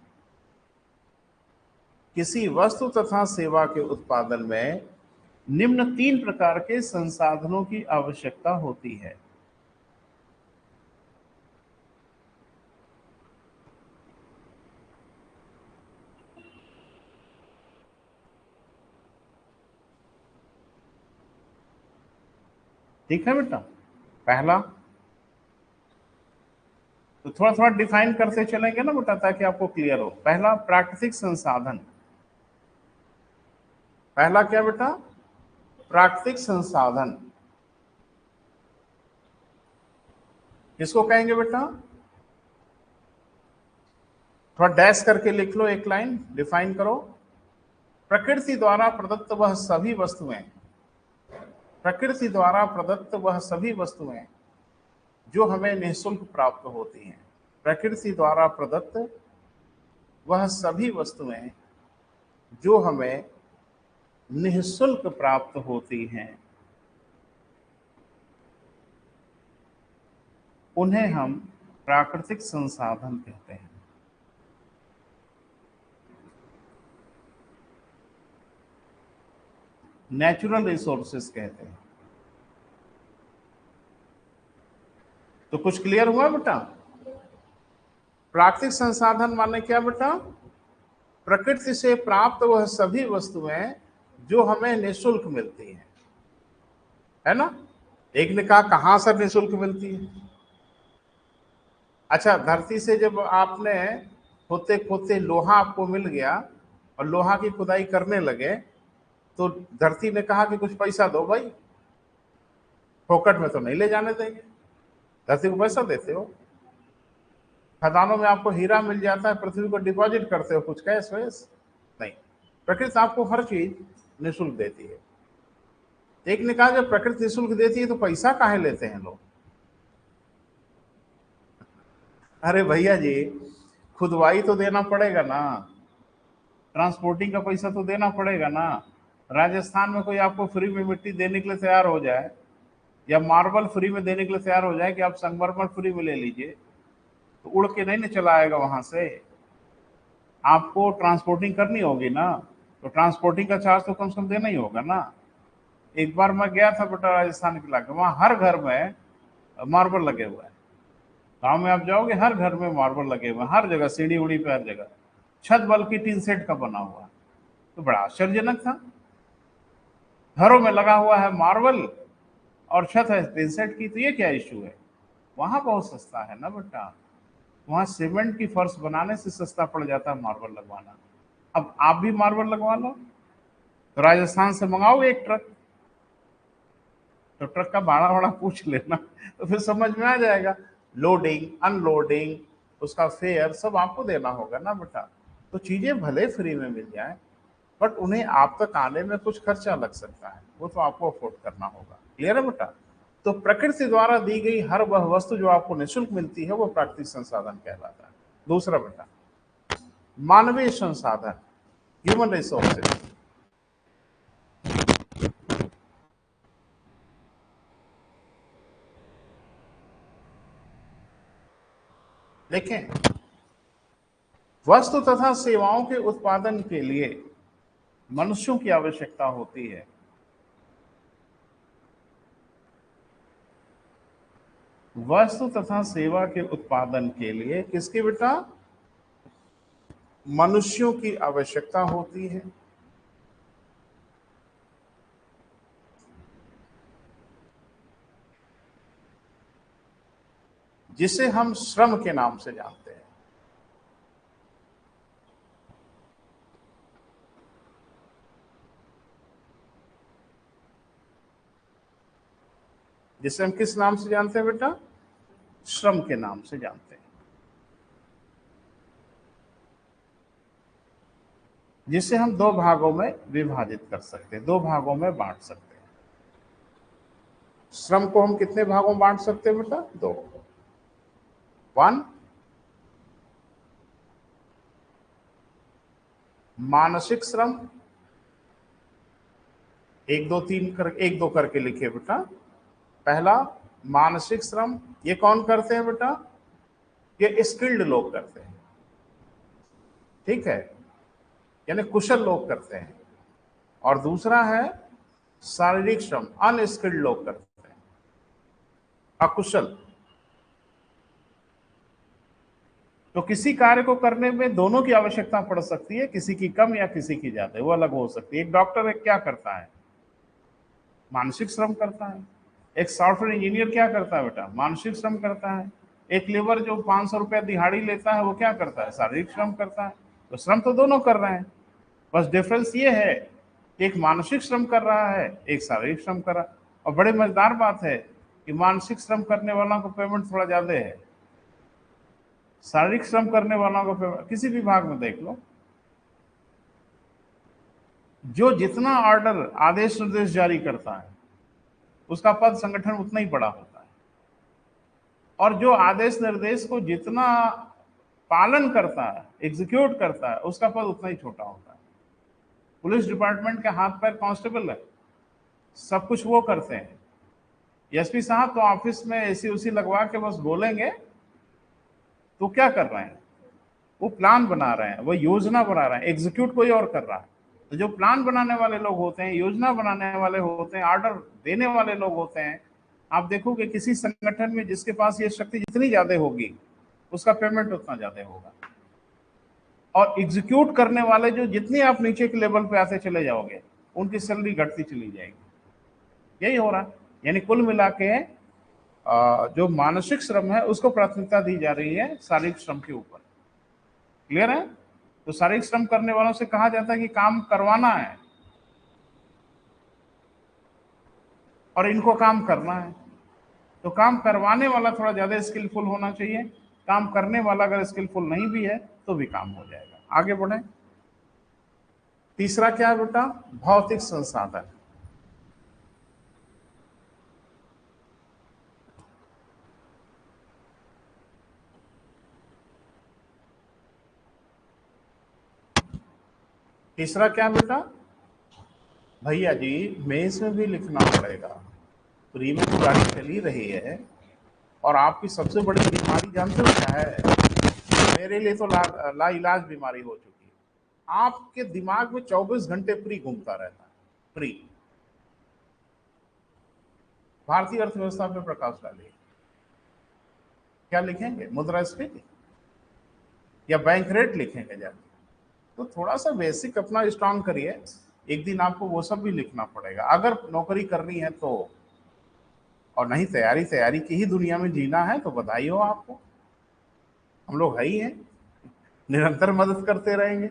किसी वस्तु तथा सेवा के उत्पादन में निम्न 3 प्रकार के संसाधनों की आवश्यकता होती है। ठीक है बेटा? पहला, तो थोड़ा थोड़ा डिफाइन करते चलेंगे ना बेटा, ताकि आपको क्लियर हो। पहला, प्राकृतिक संसाधन। पहला क्या बेटा? प्राकृतिक संसाधन। किसको कहेंगे बेटा? थोड़ा डैश करके लिख लो, एक लाइन डिफाइन करो। प्रकृति द्वारा प्रदत्त वह सभी वस्तुएं, प्रकृति द्वारा प्रदत्त वह सभी वस्तुएं जो हमें निःशुल्क प्राप्त होती हैं। प्रकृति द्वारा प्रदत्त वह सभी वस्तुएं जो हमें निःशुल्क प्राप्त होती हैं, उन्हें हम प्राकृतिक संसाधन कहते हैं। नेचुरल रिसोर्सेस कहते हैं। तो कुछ क्लियर हुआ बेटा? प्राकृतिक संसाधन माने क्या बेटा? प्रकृति से प्राप्त वह सभी वस्तुएं जो हमें निःशुल्क मिलती हैं, है ना? एक ने कहा कहां से निःशुल्क मिलती है? अच्छा, धरती से जब आपने खोदते खोदते लोहा आपको मिल गया और लोहा की खुदाई करने लगे, तो धरती ने कहा कि कुछ पैसा दो भाई, फोकट में तो नहीं ले जाने देंगे। धरती को पैसा देते हो। खदानों में आपको हीरा मिल जाता है, पृथ्वी को डिपॉजिट करते हो, कुछ कैश वैश नहीं। प्रकृति आपको हर चीज निःशुल्क देती है। एक ने कहा जब प्रकृति निःशुल्क देती है तो पैसा काहे लेते हैं लोग? अरे भैया जी, खुदवाई तो देना पड़ेगा ना, ट्रांसपोर्टिंग का पैसा तो देना पड़ेगा ना। राजस्थान में कोई आपको फ्री में मिट्टी देने के लिए तैयार हो जाए, या मार्बल फ्री में देने के लिए तैयार हो जाए कि आप संगमरमर फ्री में ले लीजिए, तो उड़ के नहीं ना चला आएगा वहां से। आपको ट्रांसपोर्टिंग करनी होगी ना, तो ट्रांसपोर्टिंग का चार्ज तो कम से कम देना ही होगा ना। एक बार मैं गया था बेटा राजस्थान के इलाके, वहां हर घर में मार्बल लगे हुए हैं। गाँव में आप जाओगे, हर घर में मार्बल लगे हुए हैं, हर जगह, सीढ़ी उड़ी पे, हर जगह। छत बल्कि टीन सेट का बना हुआ है। तो बड़ा आश्चर्यजनक था। घरों में लगा हुआ है मार्बल और छत है टीन सेट की, तो ये क्या इश्यू है? वहां बहुत सस्ता है ना बेटा। वहां सीमेंट की फर्श बनाने से सस्ता पड़ जाता है मार्बल लगवाना। अब आप भी मार्बल लगवा लो, तो राजस्थान से मंगाओ एक ट्रक, तो ट्रक का भाड़ा वाड़ा पूछ लेना, तो फिर समझ में आ जाएगा। लोडिंग, अनलोडिंग, उसका फेयर सब आपको देना होगा ना बेटा। तो चीजें भले फ्री में मिल जाए, बट उन्हें आप तक आने में कुछ खर्चा लग सकता है, वो तो आपको अफोर्ड करना होगा। क्लियर है बेटा? तो प्रकृति द्वारा दी गई हर वह वस्तु जो आपको निःशुल्क मिलती है, वो प्राकृतिक संसाधन कहलाता है। दूसरा बेटा, मानवीय संसाधन, ह्यूमन रिसोर्सेज। देखें, वस्तु तथा सेवाओं के उत्पादन के लिए मनुष्यों की आवश्यकता होती है। वस्तु तथा सेवा के उत्पादन के लिए किसकी बेटा? मनुष्यों की आवश्यकता होती है। जिसे हम श्रम के नाम से जानते हैं। जिसे हम किस नाम से जानते हैं बेटा? श्रम के नाम से जानते हैं। जिसे हम दो भागों में विभाजित कर सकते हैं, दो भागों में बांट सकते हैं। श्रम को हम कितने भागों में बांट सकते हैं बेटा? दो। वन, मानसिक श्रम, एक दो तीन कर, एक दो करके लिखिए बेटा। पहला मानसिक श्रम, ये कौन करते हैं बेटा? ये स्किल्ड लोग करते हैं, ठीक है, यानी कुशल लोग करते हैं। और दूसरा है शारीरिक श्रम, अनस्किल्ड लोग करते हैं, अकुशल। तो किसी कार्य को करने में दोनों की आवश्यकता पड़ सकती है, किसी की कम या किसी की ज्यादा, वो अलग हो सकती है। एक डॉक्टर एक क्या करता है? मानसिक श्रम करता है। एक सॉफ्टवेयर इंजीनियर क्या करता है बेटा? मानसिक श्रम करता है। एक लेबर जो 500 रुपया दिहाड़ी लेता है, वो क्या करता है? शारीरिक श्रम करता है। तो श्रम तो दोनों कर रहे हैं, बस डिफरेंस ये है कि एक मानसिक श्रम कर रहा है, एक शारीरिक श्रम कर रहा है। और बड़े मजेदार बात है कि मानसिक श्रम करने वालों को पेमेंट थोड़ा ज्यादा है, शारीरिक श्रम करने वालों को पेमेंट, किसी भी भाग में देख लो, जो जितना ऑर्डर, आदेश निर्देश जारी करता है, उसका पद संगठन उतना ही बड़ा होता है। और जो आदेश निर्देश को जितना पालन करता है, एग्जीक्यूट करता है, उसका पद उतना ही छोटा होता है। पुलिस डिपार्टमेंट के हाथ पैर कांस्टेबल है, सब कुछ वो करते हैं। एसपी साहब तो ऑफिस में एसी उसी लगवा के बस बोलेंगे, तो क्या कर रहे हैं? वो प्लान बना रहे हैं, वो योजना बना रहे हैं, एग्जीक्यूट कोई और कर रहा है। तो जो प्लान बनाने वाले लोग होते हैं, योजना बनाने वाले होते हैं, ऑर्डर देने वाले लोग होते हैं, आप देखोगे किसी संगठन में जिसके पास ये शक्ति जितनी ज्यादा होगी, उसका पेमेंट उतना ज्यादा होगा। और एग्जीक्यूट करने वाले जो जितनी आप नीचे के लेवल पे आते चले जाओगे, उनकी सैलरी घटती चली जाएगी। यही हो रहा है। यानी कुल मिला के जो मानसिक श्रम है उसको प्राथमिकता दी जा रही है शारीरिक श्रम के ऊपर। क्लियर है? तो शारीरिक श्रम करने वालों से कहा जाता है कि काम करवाना है और इनको काम करना है। तो काम करवाने वाला थोड़ा ज्यादा स्किलफुल होना चाहिए, काम करने वाला अगर स्किलफुल नहीं भी है तो भी काम हो जाएगा। आगे बढ़े। तीसरा क्या है बेटा? भौतिक संसाधन। तीसरा क्या बेटा? भैया जी, मेज में भी लिखना पड़ेगा। फ्री में तो गाड़ी चली रही है, और आपकी सबसे बड़ी बीमारी जानते हो क्या है? मेरे लिए तो लाइलाज बीमारी हो चुकी है। आपके दिमाग में 24 घंटे फ्री घूमता रहता है। फ्री। भारतीय अर्थव्यवस्था पे प्रकाश डालिए। क्या लिखेंगे? मुद्रास्फीति या बैंक रेट लिखेंगे जाके? तो थोड़ा सा बेसिक अपना स्ट्रांग करिए। एक दिन आपको वो सब भी लिखना पड़ेगा अगर नौकरी करनी है तो। और नहीं, तैयारी तैयारी की ही दुनिया में जीना है तो बधाई हो आपको। हम लोग है ही हैं, निरंतर मदद करते रहेंगे,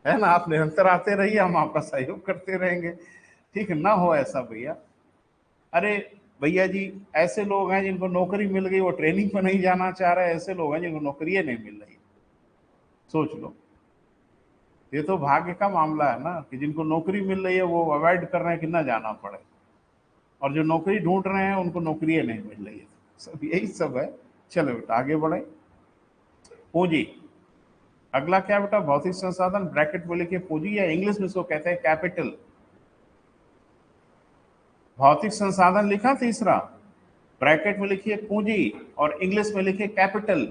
है ना? आप निरंतर आते रहिए, हम आपका सहयोग करते रहेंगे। ठीक ना हो ऐसा भैया। अरे भैया जी, ऐसे लोग हैं जिनको नौकरी मिल गई, वो ट्रेनिंग पर नहीं जाना चाह रहे, ऐसे लोग हैं जिनको नौकरी नहीं मिल रही। सोच लो। ये तो भाग्य का मामला है ना, कि जिनको नौकरी मिल रही है वो अवॉइड कर रहे हैं कि ना जाना पड़े, और जो नौकरी ढूंढ रहे हैं उनको नौकरी नहीं मिल रही है। सब यही सब है। चलो बेटा आगे बढ़े। पूंजी। अगला क्या बेटा? भौतिक संसाधन, ब्रैकेट में लिखिए पूंजी, या इंग्लिश में इसको कहते हैं कैपिटल। भौतिक संसाधन लिखा तीसरा, ब्रैकेट में लिखिए पूंजी, और इंग्लिश में लिखिए कैपिटल।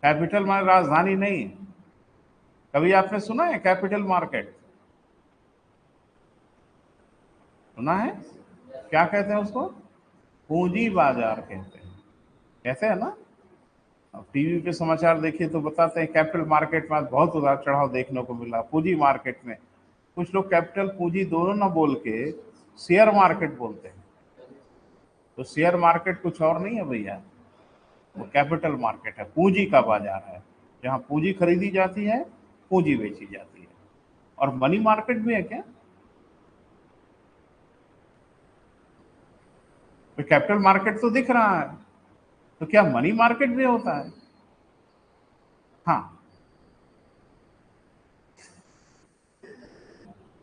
कैपिटल माने राजधानी नहीं। कभी आपने सुना है कैपिटल मार्केट? सुना है? क्या कहते हैं उसको? पूंजी बाजार कहते हैं। कहते हैं ना? अब टीवी पे समाचार देखिए तो बताते हैं कैपिटल मार्केट में आज बहुत उतार चढ़ाव देखने को मिला। पूंजी मार्केट में कुछ लोग कैपिटल पूंजी दोनों ना बोल के शेयर मार्केट बोलते हैं। तो शेयर मार्केट कुछ और नहीं है भैया, वो कैपिटल मार्केट है, पूंजी का बाजार है, जहां पूंजी खरीदी जाती है, पूंजी बेची जाती है। और मनी मार्केट भी है क्या? तो कैपिटल मार्केट तो दिख रहा है, तो क्या मनी मार्केट भी होता है? हाँ।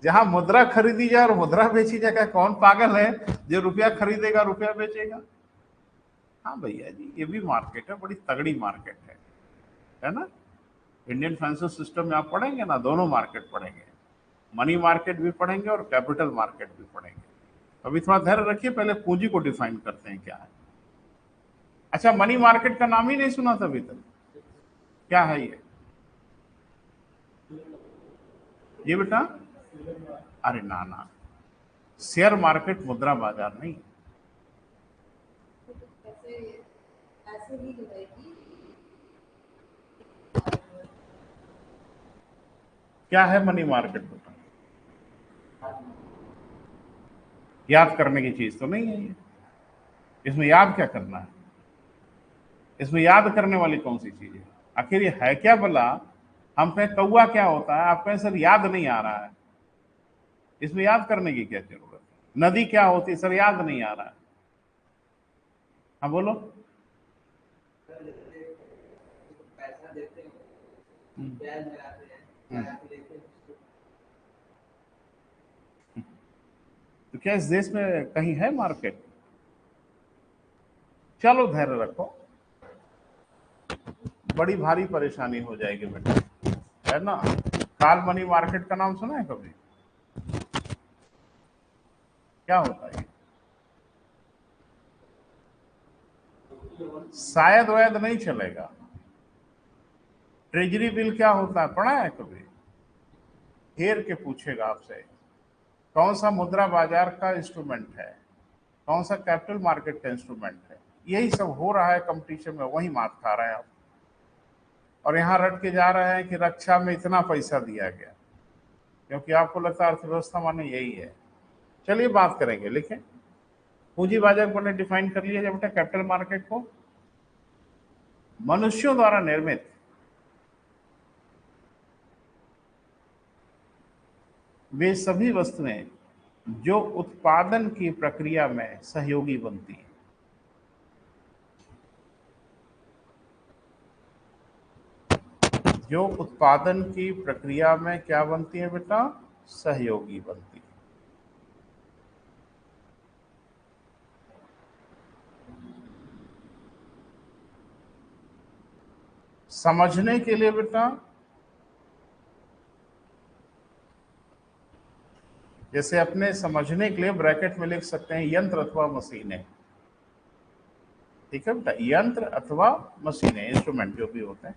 जहां मुद्रा खरीदी जाए और मुद्रा बेची जाए, क्या कौन पागल है जो रुपया खरीदेगा रुपया बेचेगा? हाँ भैया जी, ये भी मार्केट है, बड़ी तगड़ी मार्केट है ना? इंडियन फाइनेंशियल सिस्टम में आप पढ़ेंगे ना, दोनों मार्केट पढ़ेंगे, मनी मार्केट भी पढ़ेंगे और कैपिटल मार्केट भी पढ़ेंगे। अभी थोड़ा धैर्य रखिए, पहले पूंजी को डिफाइन करते हैं क्या है। अच्छा, मनी मार्केट का नाम ही नहीं सुना था अभी तक? क्या है ये बेटा? अरे ना ना, शेयर मार्केट मुद्रा बाजार नहीं। क्या है मनी मार्केट बेटा? याद करने की चीज तो नहीं है ये। इसमें याद क्या करना है? इसमें याद करने वाली कौन सी चीज है? आखिर ये है क्या भला? हम कहें कौआ क्या होता है, आप कहें सर याद नहीं आ रहा है। इसमें याद करने की क्या जरूरत है? नदी क्या होती है, सर याद नहीं आ रहा है। हाँ बोलो। हम्म, हम्म। तो क्या इस देश में कहीं है मार्केट? चलो धैर्य रखो, बड़ी भारी परेशानी हो जाएगी बेटा, है ना। काल मनी मार्केट का नाम सुना है कभी? क्या होता है? शायद वैद नहीं चलेगा। ट्रेजरी बिल क्या होता है, पढ़ा है कभी? घेर के पूछेगा आपसे, कौन सा मुद्रा बाजार का इंस्ट्रूमेंट है, कौन सा कैपिटल मार्केट का इंस्ट्रूमेंट है। यही सब हो रहा है कंपटीशन में, वही मात खा रहे हैं आप। और यहाँ रट के जा रहे हैं कि रक्षा में इतना पैसा दिया गया, क्योंकि आपको लगता है अर्थव्यवस्था माने यही है। चलिए बात करेंगे, लिखें। पूंजी बाजार को डिफाइन कर लिया बेटा, कैपिटल मार्केट को मनुष्यों द्वारा निर्मित वे सभी वस्तुएं जो उत्पादन की प्रक्रिया में सहयोगी बनती हैं। जो उत्पादन की प्रक्रिया में क्या बनती है बेटा? सहयोगी बनती है। समझने के लिए बेटा, जैसे अपने समझने के लिए ब्रैकेट में लिख सकते हैं यंत्र अथवा मशीनें। ठीक है बेटा, यंत्र अथवा मशीनें, इंस्ट्रूमेंट जो भी होते हैं।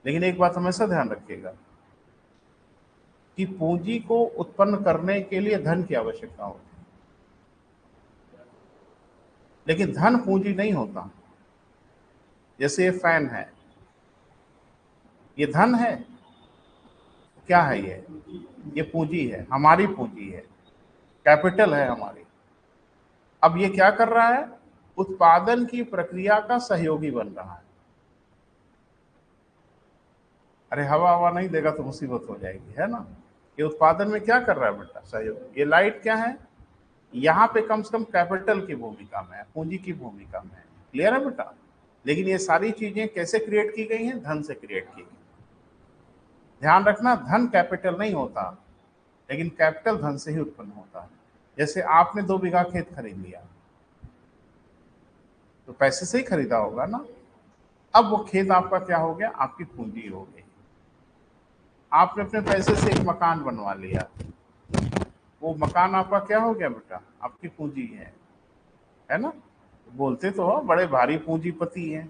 लेकिन एक बात हमेशा ध्यान रखिएगा कि पूंजी को उत्पन्न करने के लिए धन की आवश्यकता होती है, लेकिन धन पूंजी नहीं होता। जैसे ये फैन है, ये धन है? क्या है ये पूंजी है, हमारी पूंजी है, कैपिटल है हमारी। अब ये क्या कर रहा है? उत्पादन की प्रक्रिया का सहयोगी बन रहा है। अरे हवा हवा नहीं देगा तो मुसीबत हो जाएगी, है ना। ये उत्पादन में क्या कर रहा है बेटा? सहयोग। ये लाइट क्या है? यहाँ पे कम से कम कैपिटल की भूमिका में है, पूंजी की भूमिका में है। क्लियर है बेटा? लेकिन ये सारी चीजें कैसे क्रिएट की गई हैं? धन से क्रिएट की गई। ध्यान रखना, धन कैपिटल नहीं होता, लेकिन कैपिटल धन से ही उत्पन्न होता है। जैसे आपने 2 बीघा खेत खरीद लिया, तो पैसे से ही खरीदा होगा ना। अब वो खेत आपका क्या हो गया? आपकी पूंजी हो गई। आपने अपने पैसे से एक मकान बनवा लिया, वो मकान आपका क्या हो गया बेटा? आपकी पूंजी है ना। बोलते तो हो बड़े भारी पूंजीपति हैं,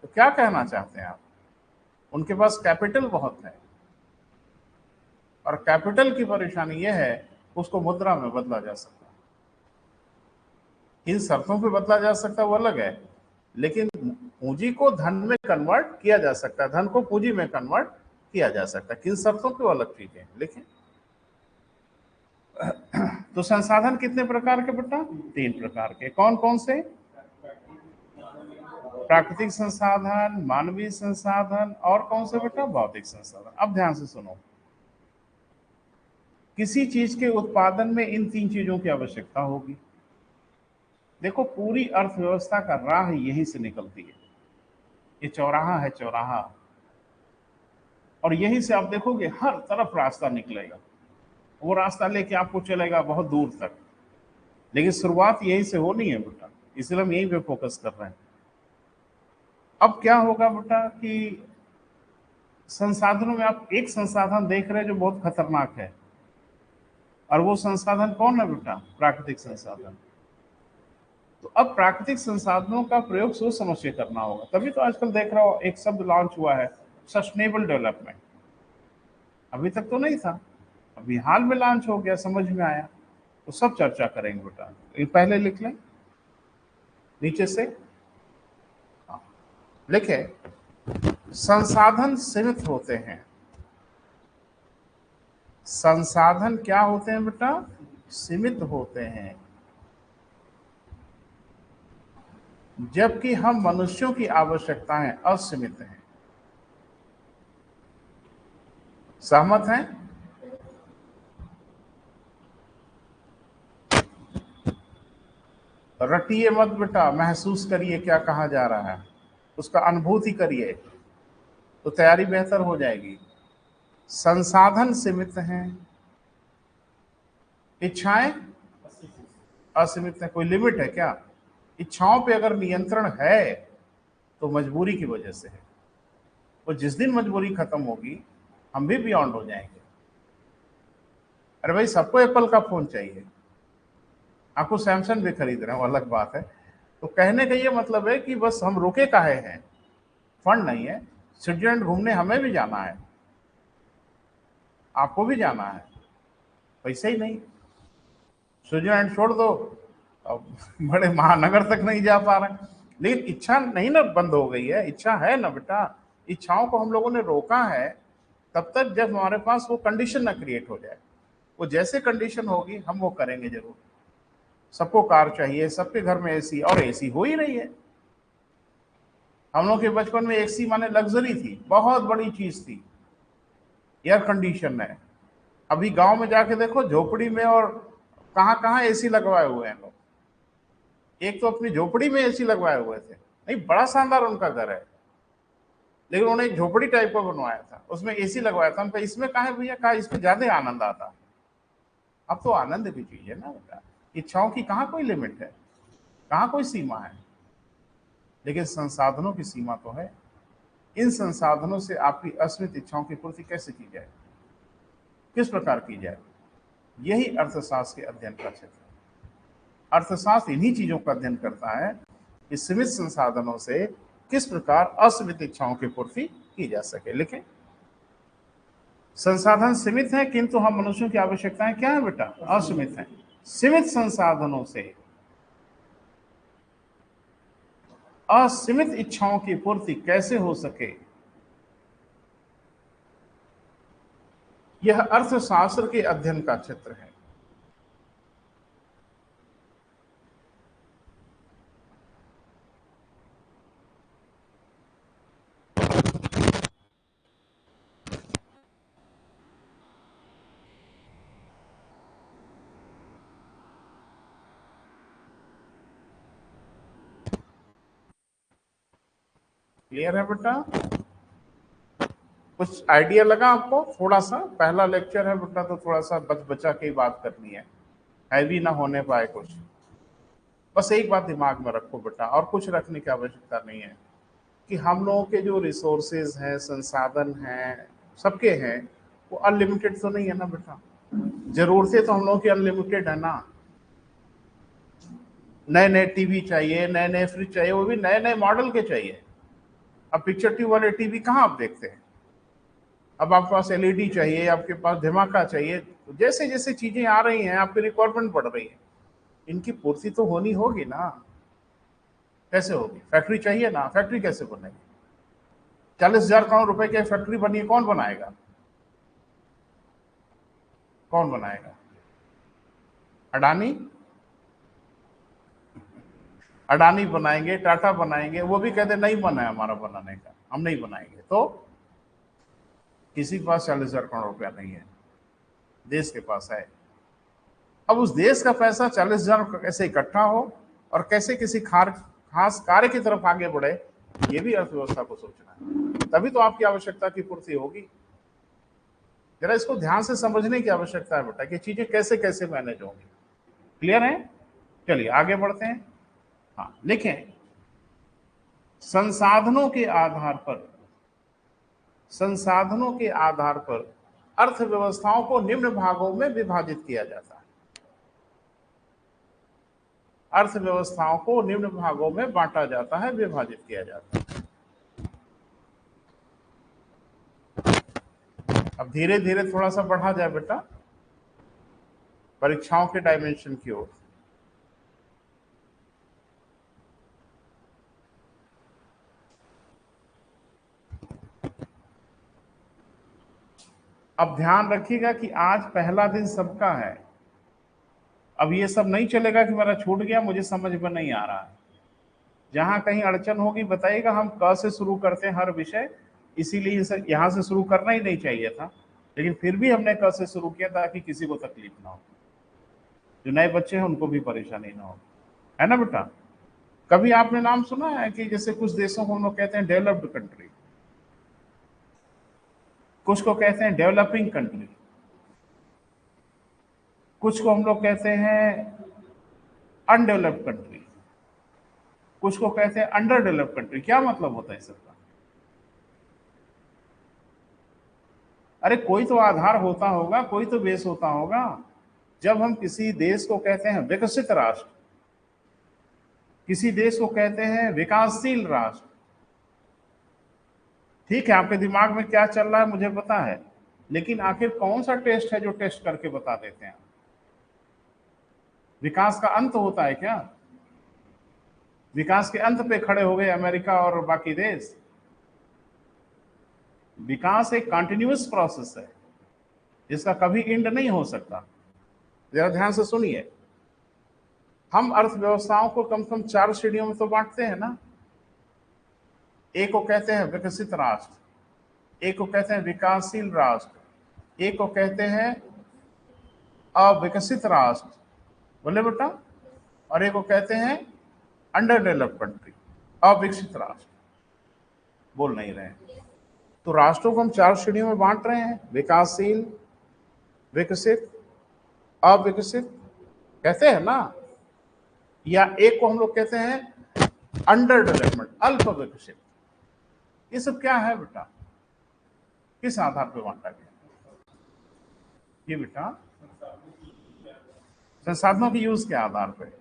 तो क्या कहना चाहते हैं आप? उनके पास कैपिटल बहुत है, और कैपिटल की परेशानी यह है उसको मुद्रा में बदला जा सकता है। किन शर्तों पे बदला जा सकता है वो अलग है, लेकिन पूंजी को धन में कन्वर्ट किया जा सकता है, धन को पूंजी में कन्वर्ट किया जा सकता है। किन शर्तों पे वो अलग चीजें, लेकिन तो संसाधन कितने प्रकार के बेटा? 3 प्रकार के। कौन कौन से? प्राकृतिक संसाधन, मानवीय संसाधन, और कौन से बेटा? भौतिक संसाधन। अब ध्यान से सुनो, किसी चीज के उत्पादन में इन 3 चीजों की आवश्यकता होगी। देखो, पूरी अर्थव्यवस्था का राह यहीं से निकलती है। ये चौराहा है, चौराहा, और यहीं से आप देखोगे हर तरफ रास्ता निकलेगा। वो रास्ता लेके आपको चलेगा बहुत दूर तक, लेकिन शुरुआत यहीं से होनी है बेटा, इसलिए हम यहीं पे फोकस कर रहे हैं। अब क्या होगा बेटा कि संसाधनों में आप एक संसाधन देख रहे हैं जो बहुत खतरनाक है, और वो संसाधन कौन है बेटा? प्राकृतिक संसाधन। तो अब प्राकृतिक संसाधनों का प्रयोग सोच समझ के करना होगा। तभी तो आजकल देख रहा हो एक शब्द लॉन्च हुआ है, सस्टेनेबल डेवलपमेंट। अभी तक तो नहीं था, अभी हाल में लॉन्च हो गया, समझ में आया, तो सब चर्चा करेंगे बेटा। ये पहले लिख लें नीचे से। हाँ, लिखे, संसाधन सीमित होते हैं। संसाधन क्या होते हैं बेटा? सीमित होते हैं, जबकि हम मनुष्यों की आवश्यकताएं असीमित हैं। सहमत हैं? रटिए मत बेटा, महसूस करिए क्या कहा जा रहा है, उसका अनुभूति करिए, तो तैयारी बेहतर हो जाएगी। संसाधन सीमित हैं, इच्छाएं असीमित है, कोई लिमिट है क्या? इच्छाओं पे अगर नियंत्रण है तो मजबूरी की वजह से है। वो जिस दिन मजबूरी खत्म होगी हम भी बियॉन्ड हो जाएंगे। अरे भाई, सबको एप्पल का फोन चाहिए, आपको सैमसंग भी खरीद रहे हो, अलग बात है। तो कहने का ये मतलब है कि बस हम रुके काहे हैं, फंड नहीं है। स्विट्जरलैंड घूमने हमें भी जाना है, आपको भी जाना है, पैसे ही नहीं। स्विट्जरलैंड छोड़ दो, अब बड़े महानगर तक नहीं जा पा रहे हैं। लेकिन इच्छा नहीं ना बंद हो गई है, इच्छा है ना बेटा। इच्छाओं को हम लोगों ने रोका है तब तक जब हमारे पास वो कंडीशन ना क्रिएट हो जाए। वो जैसे कंडीशन होगी हम वो करेंगे जरूर। सबको कार चाहिए, सबके घर में एसी, और एसी हो ही रही है। हम लोग के बचपन में एसी माने लग्जरी थी, बहुत बड़ी चीज थी। एयर कंडीशन है, अभी गांव में जाके देखो झोपड़ी में, और कहाँ कहाँ एसी लगवाए हुए हैं लोग। एक तो अपनी झोपड़ी में एसी लगवाए हुए थे, नहीं बड़ा शानदार उनका घर है, लेकिन उन्होंने एक झोपड़ी टाइप का बनवाया था, उसमें एसी लगवाया था। उनका इसमें कहा है भैया, कहा इसमें ज्यादा आनंद आता। अब तो आनंद की चीज है ना बेटा, इच्छाओं की कहाँ कोई लिमिट है, कहाँ कोई सीमा है, लेकिन संसाधनों की सीमा तो है। इन संसाधनों से आपकी अस्मित इच्छाओं की पूर्ति कैसे की जाए, किस प्रकार की जाए, यही अर्थशास्त्र के अध्ययन का क्षेत्र है। अर्थशास्त्र इन्हीं चीजों का अध्ययन करता है कि सीमित संसाधनों से किस प्रकार असीमित इच्छाओं की पूर्ति की जा सके। लेकिन संसाधन सीमित है, किंतु हम मनुष्यों की आवश्यकताएं क्या है बेटा, असीमित है। सीमित संसाधनों से असीमित इच्छाओं की पूर्ति कैसे हो सके, यह अर्थशास्त्र के अध्ययन का क्षेत्र है। क्लियर है बेटा? कुछ आइडिया लगा आपको? थोड़ा सा पहला लेक्चर है बेटा, तो थोड़ा सा बच बचा के ही बात करनी है, हैवी ना होने पाए कुछ। बस एक बात दिमाग में रखो बेटा, और कुछ रखने की आवश्यकता नहीं है, कि हम लोगों के जो रिसोर्सेज हैं, संसाधन हैं, सबके हैं, वो अनलिमिटेड तो नहीं है ना बेटा। जरूरतें तो हम लोगों की अनलिमिटेड है ना। नए नए टीवी चाहिए, नए नए फ्रिज चाहिए, वो भी नए नए मॉडल के चाहिए। अब पिक्चर ट्यूब वाले टीवी कहाँ आप देखते हैं? अब आपके पास एलईडी चाहिए, आपके पास धमाका चाहिए, जैसे जैसे चीजें आ रही हैं आपकी रिक्वायरमेंट बढ़ रही है, इनकी पूर्ति तो होनी होगी ना। कैसे होगी? फैक्ट्री चाहिए ना, फैक्ट्री कैसे बनेगी? 40,000 करोड़ रुपए की फैक्ट्री बनी है, कौन बनाएगा? कौन बनाएगा? अडानी? अडानी बनाएंगे, टाटा बनाएंगे, वो भी कहते नहीं बना है हमारा बनाने का, हम नहीं बनाएंगे। तो किसी के पास 40,000 करोड़ रुपया नहीं है, देश के पास है। अब उस देश का पैसा 40,000 कैसे इकट्ठा हो और कैसे किसी खास कार्य की तरफ आगे बढ़े, ये भी अर्थव्यवस्था को सोचना है, तभी तो आपकी आवश्यकता की पूर्ति होगी। जरा इसको ध्यान से समझने की आवश्यकता है बेटा, कि चीजें कैसे कैसे मैनेज होंगी। क्लियर है? चलिए आगे बढ़ते हैं। हाँ लिखें, संसाधनों के आधार पर, संसाधनों के आधार पर अर्थव्यवस्थाओं को निम्न भागों में विभाजित किया जाता है। अर्थव्यवस्थाओं को निम्न भागों में बांटा जाता है, विभाजित किया जाता है। अब धीरे धीरे थोड़ा सा बढ़ा जाए बेटा परीक्षाओं के डायमेंशन की ओर। अब ध्यान रखिएगा कि आज पहला दिन सबका है। अब ये सब नहीं चलेगा कि मेरा छूट गया, मुझे समझ में नहीं आ रहा है। जहां कहीं अड़चन होगी बताइएगा, हम क से शुरू करते हैं हर विषय, इसीलिए यहाँ से शुरू करना ही नहीं चाहिए था, लेकिन फिर भी हमने क से शुरू किया ताकि किसी को तकलीफ ना हो, जो नए बच्चे हैं उनको भी परेशानी ना हो, है ना बेटा? कभी आपने नाम सुना है कि जैसे कुछ देशों को हम लोग कहते हैं डेवलप्ड कंट्री, कुछ को कहते हैं डेवलपिंग कंट्री, कुछ को हम लोग कहते हैं अनडेवलप्ड कंट्री, कुछ को कहते हैं अंडर डेवलप्ड कंट्री। क्या मतलब होता है सबका? अरे कोई तो आधार होता होगा, कोई तो बेस होता होगा। जब हम किसी देश को कहते हैं विकसित राष्ट्र, किसी देश को कहते हैं विकासशील राष्ट्र, ठीक है आपके दिमाग में क्या चल रहा है मुझे पता है, लेकिन आखिर कौन सा टेस्ट है जो टेस्ट करके बता देते हैं? विकास का अंत होता है क्या? विकास के अंत पे खड़े हो गए अमेरिका और बाकी देश? विकास एक कंटिन्यूअस प्रोसेस है जिसका कभी एंड नहीं हो सकता। जरा ध्यान से सुनिए, हम अर्थव्यवस्थाओं को कम से कम 4 श्रेणियों में तो बांटते हैं ना। एक को कहते हैं विकसित राष्ट्र, एक को कहते हैं विकासशील राष्ट्र, एक को कहते हैं अविकसित राष्ट्र, बोले बेटा, और एक को कहते हैं अंडर डेवलप्ड कंट्री, अविकसित राष्ट्र। बोल नहीं रहे हैं। तो राष्ट्रों को हम 4 श्रेणियों में बांट रहे हैं, विकासशील, विकसित, अविकसित कहते हैं ना, या एक को हम लोग कहते हैं अंडर डेवलपमेंट, अल्प विकसित। ये सब क्या है बेटा? किस आधार पर बांटा गया? ये बेटा संसाधनों की यूज के आधार पर।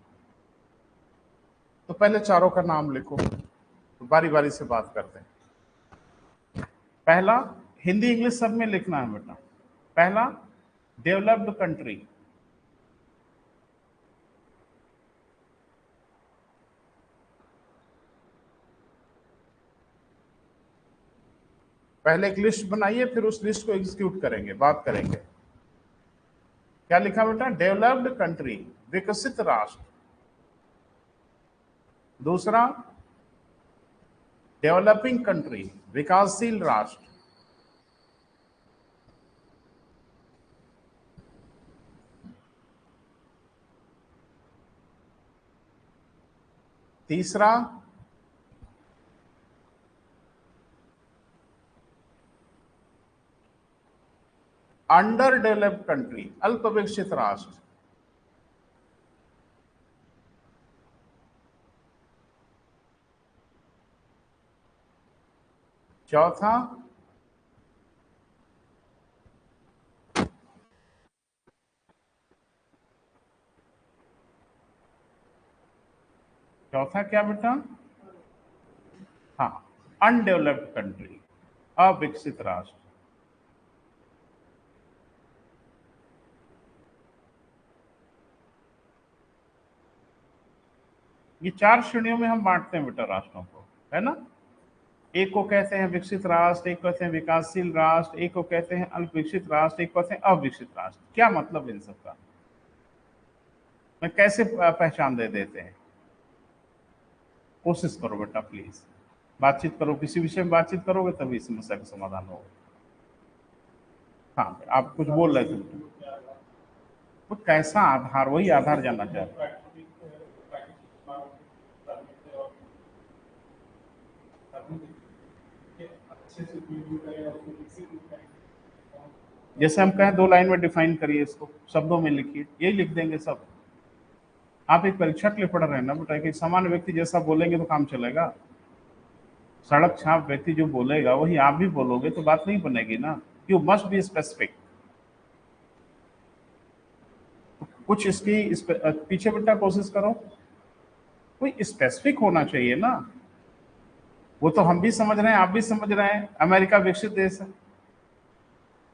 तो पहले चारों का नाम लिखो, तो बारी बारी से बात करते हैं। पहला, हिंदी इंग्लिश सब में लिखना है बेटा। पहला, डेवलप्ड कंट्री। पहले एक लिस्ट बनाइए, फिर उस लिस्ट को एग्जीक्यूट करेंगे, बात करेंगे। क्या लिखा बेटा? डेवलप्ड कंट्री, विकसित राष्ट्र। दूसरा, डेवलपिंग कंट्री, विकासशील राष्ट्र। तीसरा, अंडर डेवलप्ड कंट्री, अल्प विकसित राष्ट्र। चौथा, चौथा क्या बेटा? हाँ, अनडेवलप्ड कंट्री, अविकसित राष्ट्र। ये 4 श्रेणियों में हम बांटते हैं बेटा राष्ट्रों को, है ना। एक को कहते हैं विकसित राष्ट्र, एक कहते हैं विकासशील राष्ट्र, एक को कहते हैं अल्प विकसित राष्ट्र, एक कहते हैं अविकसित राष्ट्र। क्या मतलब इन सबका? मैं कैसे पहचान दे देते हैं? कोशिश करो बेटा प्लीज, बातचीत करो, किसी विषय में बातचीत करोगे तभी समस्या का समाधान होगा। हाँ, आप कुछ बोल रहे थे। वो कैसा आधार, वही आधार जानना चाहते हैं। जैसे हम कहें 2 लाइन में डिफाइन करिए इसको, शब्दों में लिखिए, यही लिख देंगे सब। आप एक परीक्षा के लिए पढ़ रहे हैं ना बेटा, कि सामान्य व्यक्ति जैसा बोलेंगे तो काम चलेगा। सड़क छाप व्यक्ति जो बोलेगा वही आप भी बोलोगे तो बात नहीं बनेगी ना। You must be specific. कुछ इसकी पीछे बेटा कोशिश करो, कोई स्पेसिफिक होना चाहिए ना। वो तो हम भी समझ रहे हैं, आप भी समझ रहे हैं, अमेरिका विकसित देश है,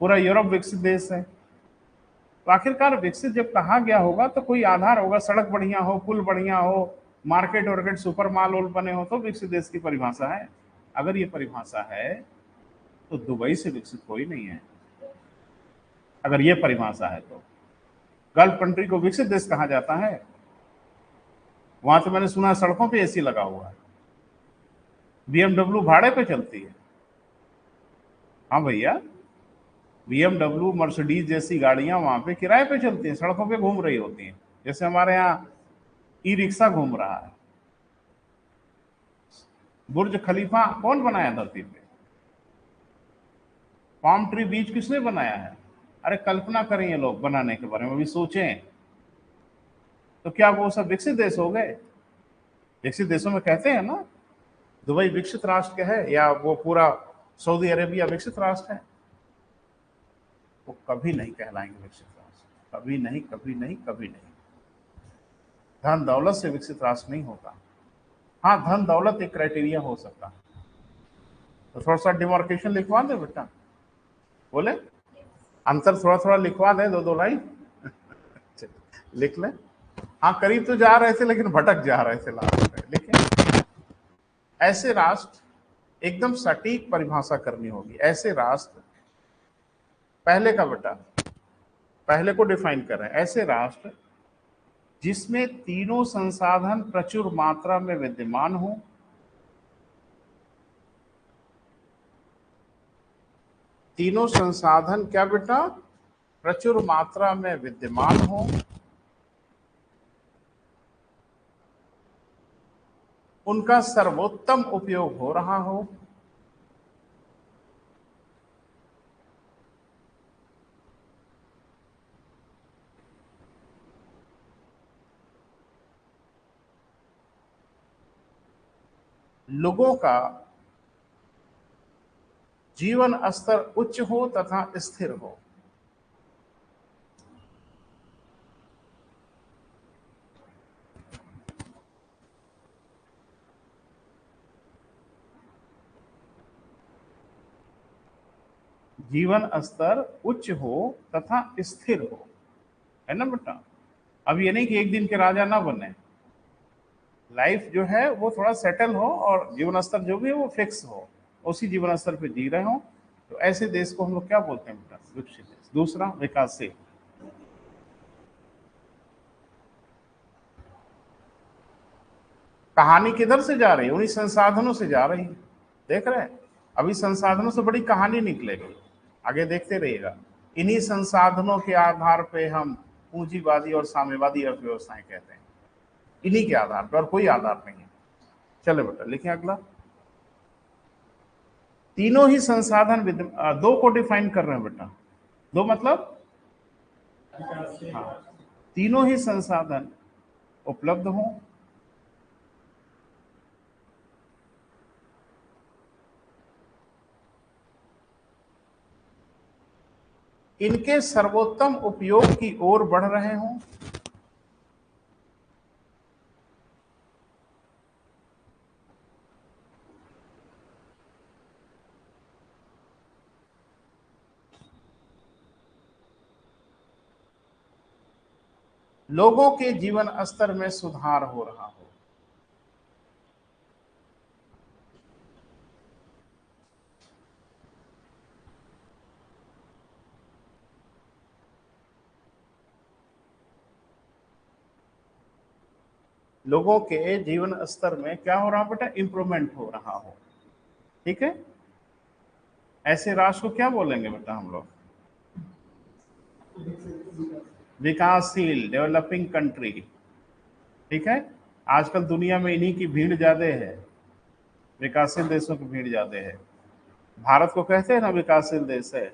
पूरा यूरोप विकसित देश है। तो आखिरकार विकसित जब कहा गया होगा तो कोई आधार होगा, सड़क बढ़िया हो, पुल बढ़िया हो, मार्केट वार्केट सुपर माल वोल बने हो, तो विकसित देश की परिभाषा है। अगर ये परिभाषा है तो दुबई से विकसित कोई नहीं है। अगर ये परिभाषा है तो गल्फ कंट्री को विकसित देश कहा जाता है? वहां तो मैंने सुना सड़कों पे एसी लगा हुआ है, बीएमडब्ल्यू भाड़े पे चलती है। हाँ भैया, बीएमडब्ल्यू मर्सिडीज जैसी गाड़ियां वहां पे किराए पे चलती हैं, सड़कों पे घूम रही होती हैं, जैसे हमारे यहाँ ई रिक्शा घूम रहा है। बुर्ज खलीफा कौन बनाया धरती पे? पाम ट्री बीच किसने बनाया है? अरे कल्पना करें ये लोग बनाने के बारे में, अभी सोचें। तो क्या वो सब विकसित देश हो गए? विकसित देशों में कहते हैं ना, दुबई विकसित राष्ट्र है या वो पूरा सऊदी अरेबिया विकसित राष्ट्र है? वो कभी नहीं कहलाएंगे विकसित राष्ट्र, कभी नहीं, कभी नहीं, कभी नहीं। धन दौलत से विकसित राष्ट्र नहीं होता। हाँ, धन दौलत एक क्राइटेरिया हो सकता है। तो थोड़ा सा डिमार्केशन लिखवा दे बेटा, बोले अंतर थोड़ा थोड़ा लिखवा दे, दो दो लाइन लिख ले। हाँ, करीब तो जा रहे थे लेकिन भटक जा रहे थे लास्ट में। लेकिन ऐसे राष्ट्र एकदम सटीक परिभाषा करनी होगी। ऐसे राष्ट्र, पहले का बेटा, पहले को डिफाइन कर रहे हैं। ऐसे राष्ट्र जिसमें तीनों संसाधन प्रचुर मात्रा में विद्यमान हो, तीनों संसाधन क्या बेटा, प्रचुर मात्रा में विद्यमान हो, उनका सर्वोत्तम उपयोग हो रहा हो, लोगों का जीवन स्तर उच्च हो तथा स्थिर हो। जीवन स्तर उच्च हो तथा स्थिर हो, है ना बेटा? अब ये नहीं कि एक दिन के राजा ना बने, लाइफ जो है वो थोड़ा सेटल हो और जीवन स्तर जो भी है वो फिक्स हो, उसी जीवन स्तर पे जी रहे हो। तो ऐसे देश को हम लोग क्या बोलते हैं बेटा? विकसित देश। दूसरा, विकासशील। कहानी किधर से जा रही है? उन्हीं संसाधनों से जा रही है। देख रहे हैं, अभी संसाधनों से बड़ी कहानी निकलेगी, आगे देखते रहिएगा। इन्हीं संसाधनों के आधार पे हम पूंजीवादी और साम्यवादी अर्थव्यवस्थाएं कहते हैं, इन्हीं के आधार पर, और कोई आधार नहीं है। चलो बेटा लिखें अगला। तीनों ही संसाधन दो को डिफाइन कर रहे हैं बेटा। दो मतलब, हाँ, तीनों ही संसाधन उपलब्ध हों, इनके सर्वोत्तम उपयोग की ओर बढ़ रहे हों, लोगों के जीवन स्तर में सुधार हो रहा हो। लोगों के जीवन स्तर में क्या हो रहा बेटा? इंप्रूवमेंट हो रहा हो। ठीक है, ऐसे राष्ट्र को क्या बोलेंगे बेटा हम लोग? विकासशील, डेवलपिंग कंट्री। ठीक है, आजकल दुनिया में इन्हीं की भीड़ ज्यादा है, विकासशील देशों की भीड़ ज्यादा है। भारत को कहते हैं ना विकासशील देश है।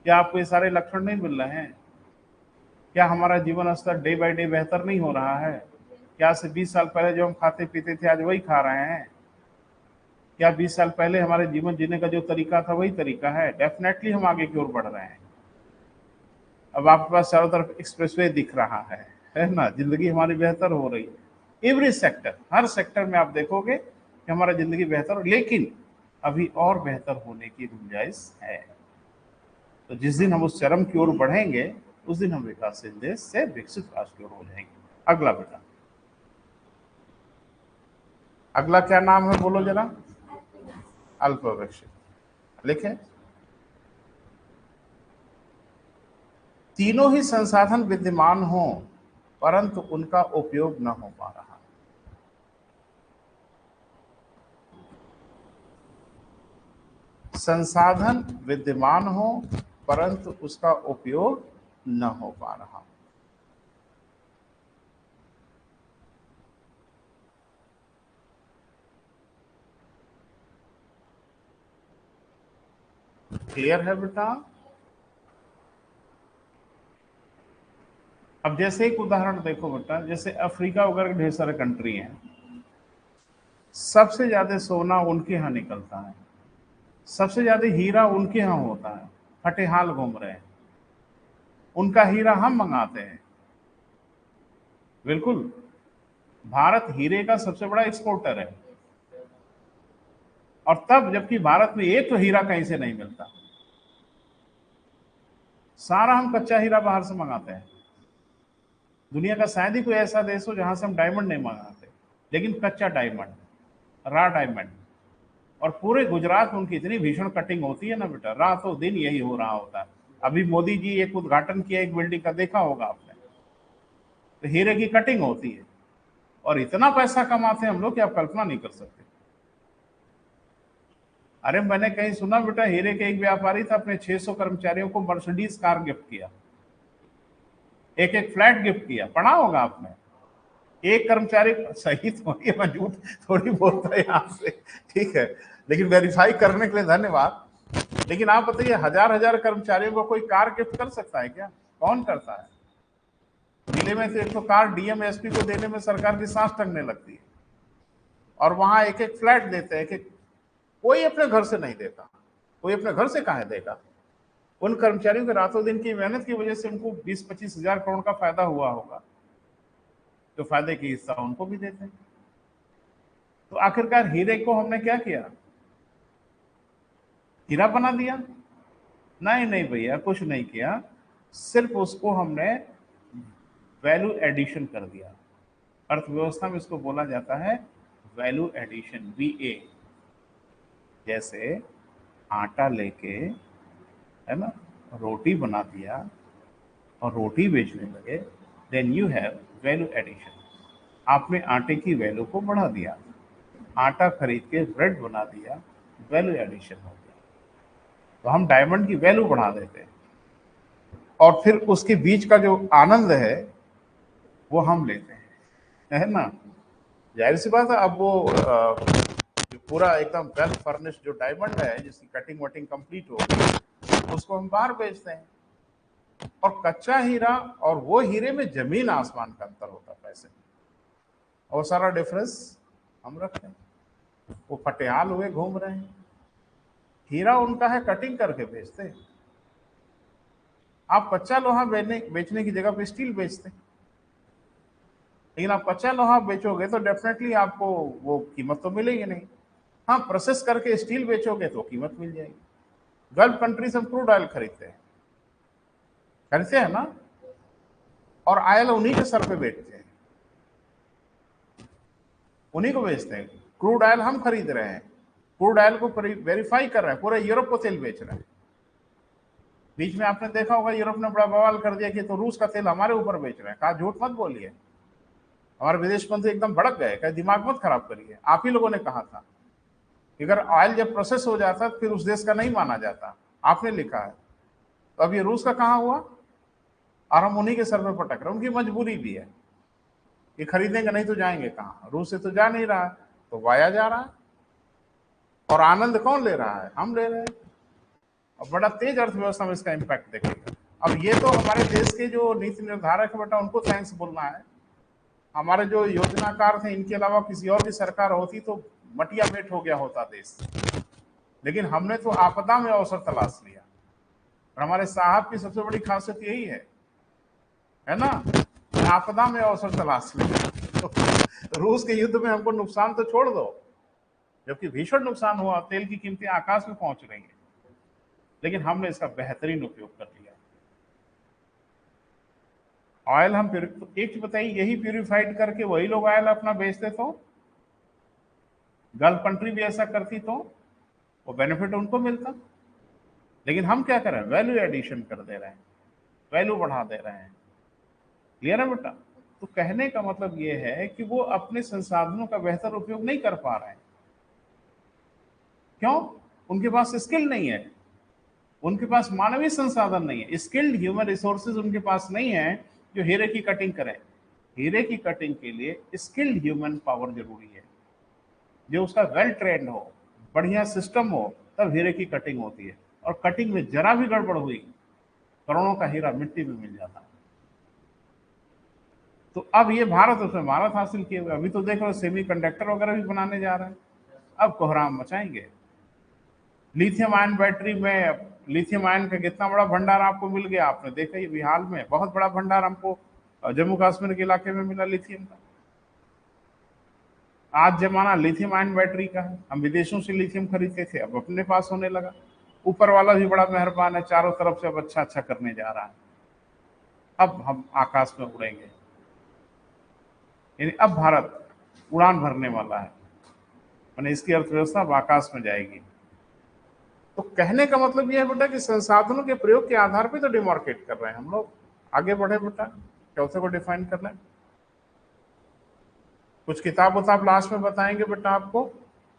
क्या आपको ये सारे लक्षण नहीं मिल रहे हैं? क्या हमारा जीवन स्तर डे बाय डे बेहतर नहीं हो रहा है? क्या से 20 साल पहले जो हम खाते पीते थे आज वही खा रहे हैं? क्या 20 साल पहले हमारे जीवन जीने का जो तरीका था वही तरीका है? डेफिनेटली हम आगे की ओर बढ़ रहे हैं। अब आपके पास चारों तरफ एक्सप्रेसवे दिख रहा है ना? जिंदगी हमारी बेहतर हो रही है। एवरी सेक्टर, हर सेक्टर में आप देखोगे कि हमारा जिंदगी बेहतर हो, लेकिन अभी और बेहतर होने की गुंजाइश है। तो जिस दिन हम उस चरम की ओर बढ़ेंगे उस दिन हम विकासशील देश से विकसित राष्ट्र की ओर हो जाएंगे। अगला बेटा, अगला क्या नाम है बोलो जरा? अल्प विकसित। लिखे, तीनों ही संसाधन विद्यमान हो परंतु उनका उपयोग न हो पा रहा। संसाधन विद्यमान हो परंतु उसका उपयोग न हो पा रहा। क्लियर है बेटा? अब जैसे एक उदाहरण देखो बेटा, जैसे अफ्रीका वगैरह के ढेर सारे कंट्री हैं, सबसे ज्यादा सोना उनके यहाँ निकलता है, सबसे ज्यादा हीरा उनके यहाँ होता है, फटे हाल घूम रहे हैं, उनका हीरा हम मंगाते हैं। बिल्कुल, भारत हीरे का सबसे बड़ा एक्सपोर्टर है, और तब जबकि भारत में एक तो हीरा कहीं से नहीं मिलता, सारा हम कच्चा हीरा बाहर से मंगाते हैं। दुनिया का शायद ही कोई ऐसा देश हो जहां से हम डायमंड नहीं मंगाते, लेकिन कच्चा डायमंड, रा डायमंड। और पूरे गुजरात में उनकी इतनी भीषण कटिंग होती है ना बेटा, रातों दिन यही हो रहा होता है। अभी मोदी जी एक उद्घाटन किया एक बिल्डिंग का, देखा होगा आपने, तो हीरे की कटिंग होती है, और इतना पैसा कमाते हैं हम लोग कि आप कल्पना नहीं कर सकते। अरे मैंने कहीं सुना बेटा, हीरे के एक व्यापारी था, अपने 600 कर्मचारियों को मर्सिडीज कार गिफ्ट किया, एक एक फ्लैट गिफ्ट किया, पढ़ा होगा आपने। एक कर्मचारी, सही तो ये मैं झूठ थोड़ी बोलता है यहाँ से, ठीक है, लेकिन वेरीफाई करने के लिए धन्यवाद। लेकिन आप बताइए, हजार हजार कर्मचारियों को कोई कार गिफ्ट कर सकता है क्या? कौन करता है? जिले में से एक तो कार डीएम एसपी को देने में सरकार की सांस टंगने लगती है, और वहां एक एक फ्लैट देते हैं, एक एक। कोई अपने घर से नहीं देता, कोई अपने घर से कहां देगा? उन कर्मचारियों के रातों दिन की मेहनत की वजह से उनको 20-25 हजार करोड़ का फायदा हुआ होगा, तो फायदे की हिस्सा उनको भी देते हैं। तो आखिरकार हीरे को हमने क्या किया? हीरा बना दिया? नहीं नहीं भैया, कुछ नहीं किया, सिर्फ उसको हमने वैल्यू एडिशन कर दिया। अर्थव्यवस्था में इसको बोला जाता है वैल्यू एडिशन, VA। जैसे आटा लेके, है ना, रोटी बना दिया और रोटी बेचने लगे, then you have value addition. आपने आटे की वैल्यू को बढ़ा दिया, आटा खरीद के ब्रेड बना दिया, वैल्यू एडिशन हो गया। तो हम डायमंड की वैल्यू बढ़ा देते हैं, और फिर उसके बीच का जो आनंद है वो हम लेते हैं, है ना। जाहिर सी बात है, अब वो जो पूरा एकदम वेल फर्निश्ड जो डायमंड है, जिसकी कटिंग वटिंग कंप्लीट हो गई, उसको हम बाहर बेचते हैं। और कच्चा हीरा और वो हीरे में जमीन आसमान का अंतर होता है पैसे में, और सारा डिफरेंस हम रखते हैं। वो फटेहाल हुए घूम रहे हैं, हीरा उनका है कटिंग करके बेचते हैं। आप कच्चा लोहा बेचने की जगह पे स्टील बेचते हैं, लेकिन आप कच्चा लोहा बेचोगे तो डेफिनेटली आपको वो कीमत तो मिलेगी नहीं। हाँ, प्रोसेस करके स्टील बेचोगे तो कीमत मिल जाएगी। गल्फ कंट्री से हम क्रूड ऑयल खरीदते हैं ना, और ऑयल उन्हीं के सर पे बेचते हैं, उन्हीं को बेचते हैं। क्रूड ऑयल हम खरीद रहे हैं, क्रूड ऑयल को वेरीफाई कर रहे हैं, पूरे यूरोप को तेल बेच रहे हैं। बीच में आपने देखा होगा, यूरोप ने बड़ा बवाल कर दिया कि तो रूस का तेल हमारे ऊपर बेच रहे हैं। कहा झूठ मत बोलिए। हमारे विदेश मंत्री एकदम भड़क गए, कहे दिमाग मत खराब करिए, आप ही लोगों ने कहा था कि अगर ऑयल जब प्रोसेस हो जाता फिर उस देश का नहीं माना जाता, आपने लिखा है। तो अब ये रूस का कहाँ हुआ, और हम उन्हीं के सर पे पटक रहे हैं। उनकी मजबूरी भी है, ये खरीदेंगे नहीं तो जाएंगे कहाँ? रूस से तो जा नहीं रहा है, तो वाया जा रहा है, और आनंद कौन ले रहा है? हम ले रहे हैं। और बड़ा तेज अर्थव्यवस्था में इसका इम्पैक्ट देखेगा। अब ये तो हमारे देश के जो नीति निर्धारक है बेटा, उनको थैंक्स बोलना है। हमारे जो योजनाकार थे, इनके अलावा किसी और की सरकार होती तो मटिया मेट हो गया होता देश। लेकिन हमने तो आपदा में अवसर तलाश लिया, और हमारे साहब की सबसे बड़ी खासियत यही है ना, आपदा में अवसर तलाश लिया। तो रूस के युद्ध में हमको नुकसान तो छोड़ दो, जबकि भीषण नुकसान हुआ, तेल की कीमतें आकाश में पहुंच रही हैं, लेकिन हमने इसका बेहतरीन उपयोग कर लिया। ऑयल हम तो एक चीज बताइए, यही प्यूरिफाइड करके वही लोग ऑयल अपना बेचते तो, गल्फ कंट्री भी ऐसा करती तो वो बेनिफिट उनको मिलता। लेकिन हम क्या कर रहे हैं? वैल्यू एडिशन कर दे रहे हैं, वैल्यू बढ़ा दे रहे हैं। क्लियर है बेटा? तो कहने का मतलब ये है कि वो अपने संसाधनों का बेहतर उपयोग नहीं कर पा रहे हैं। क्यों? उनके पास स्किल नहीं है, उनके पास मानवीय संसाधन नहीं है, स्किल्ड ह्यूमन रिसोर्सेज उनके पास नहीं है जो हीरे की कटिंग करें। हीरे की कटिंग के लिए स्किल्ड ह्यूमन पावर जरूरी है, जो उसका वेल ट्रेंड हो, बढ़िया सिस्टम हो, तब हीरे की कटिंग होती है। और कटिंग में जरा भी गड़बड़ हुई, करोड़ों का हीरा मिट्टी में मिल जाता है। तो अब ये भारत उसमें महारत हासिल किए हुए, अभी तो देख लो सेमी कंडक्टर वगैरह भी बनाने जा रहे हैं, अब कोहराम मचाएंगे। लिथियम आयन बैटरी में लिथियम आयन का कितना बड़ा भंडार आपको मिल गया, आपने देखा ही अभी हाल में, बहुत बड़ा भंडार हमको जम्मू कश्मीर के इलाके में मिला लिथियम का। आज जमाना लिथियम आयन बैटरी का है, हम विदेशों से लिथियम खरीदते थे, अब अपने पास होने लगा। ऊपर वाला भी बड़ा मेहरबान है, चारों तरफ से अब अच्छा अच्छा करने जा रहा है। अब हम आकाश में उड़ेंगे, यानी अब भारत उड़ान भरने वाला है, मैंने इसकी अर्थव्यवस्था अब आकाश में जाएगी। तो कहने का मतलब यह है बेटा कि संसाधनों के प्रयोग के आधार पर तो डिमार्केट कर रहे हैं हम लोग। आगे बढ़े बेटा, चौथे को डिफाइन कर लें। कुछ किताब उताब लास्ट में बताएंगे बेटा आपको,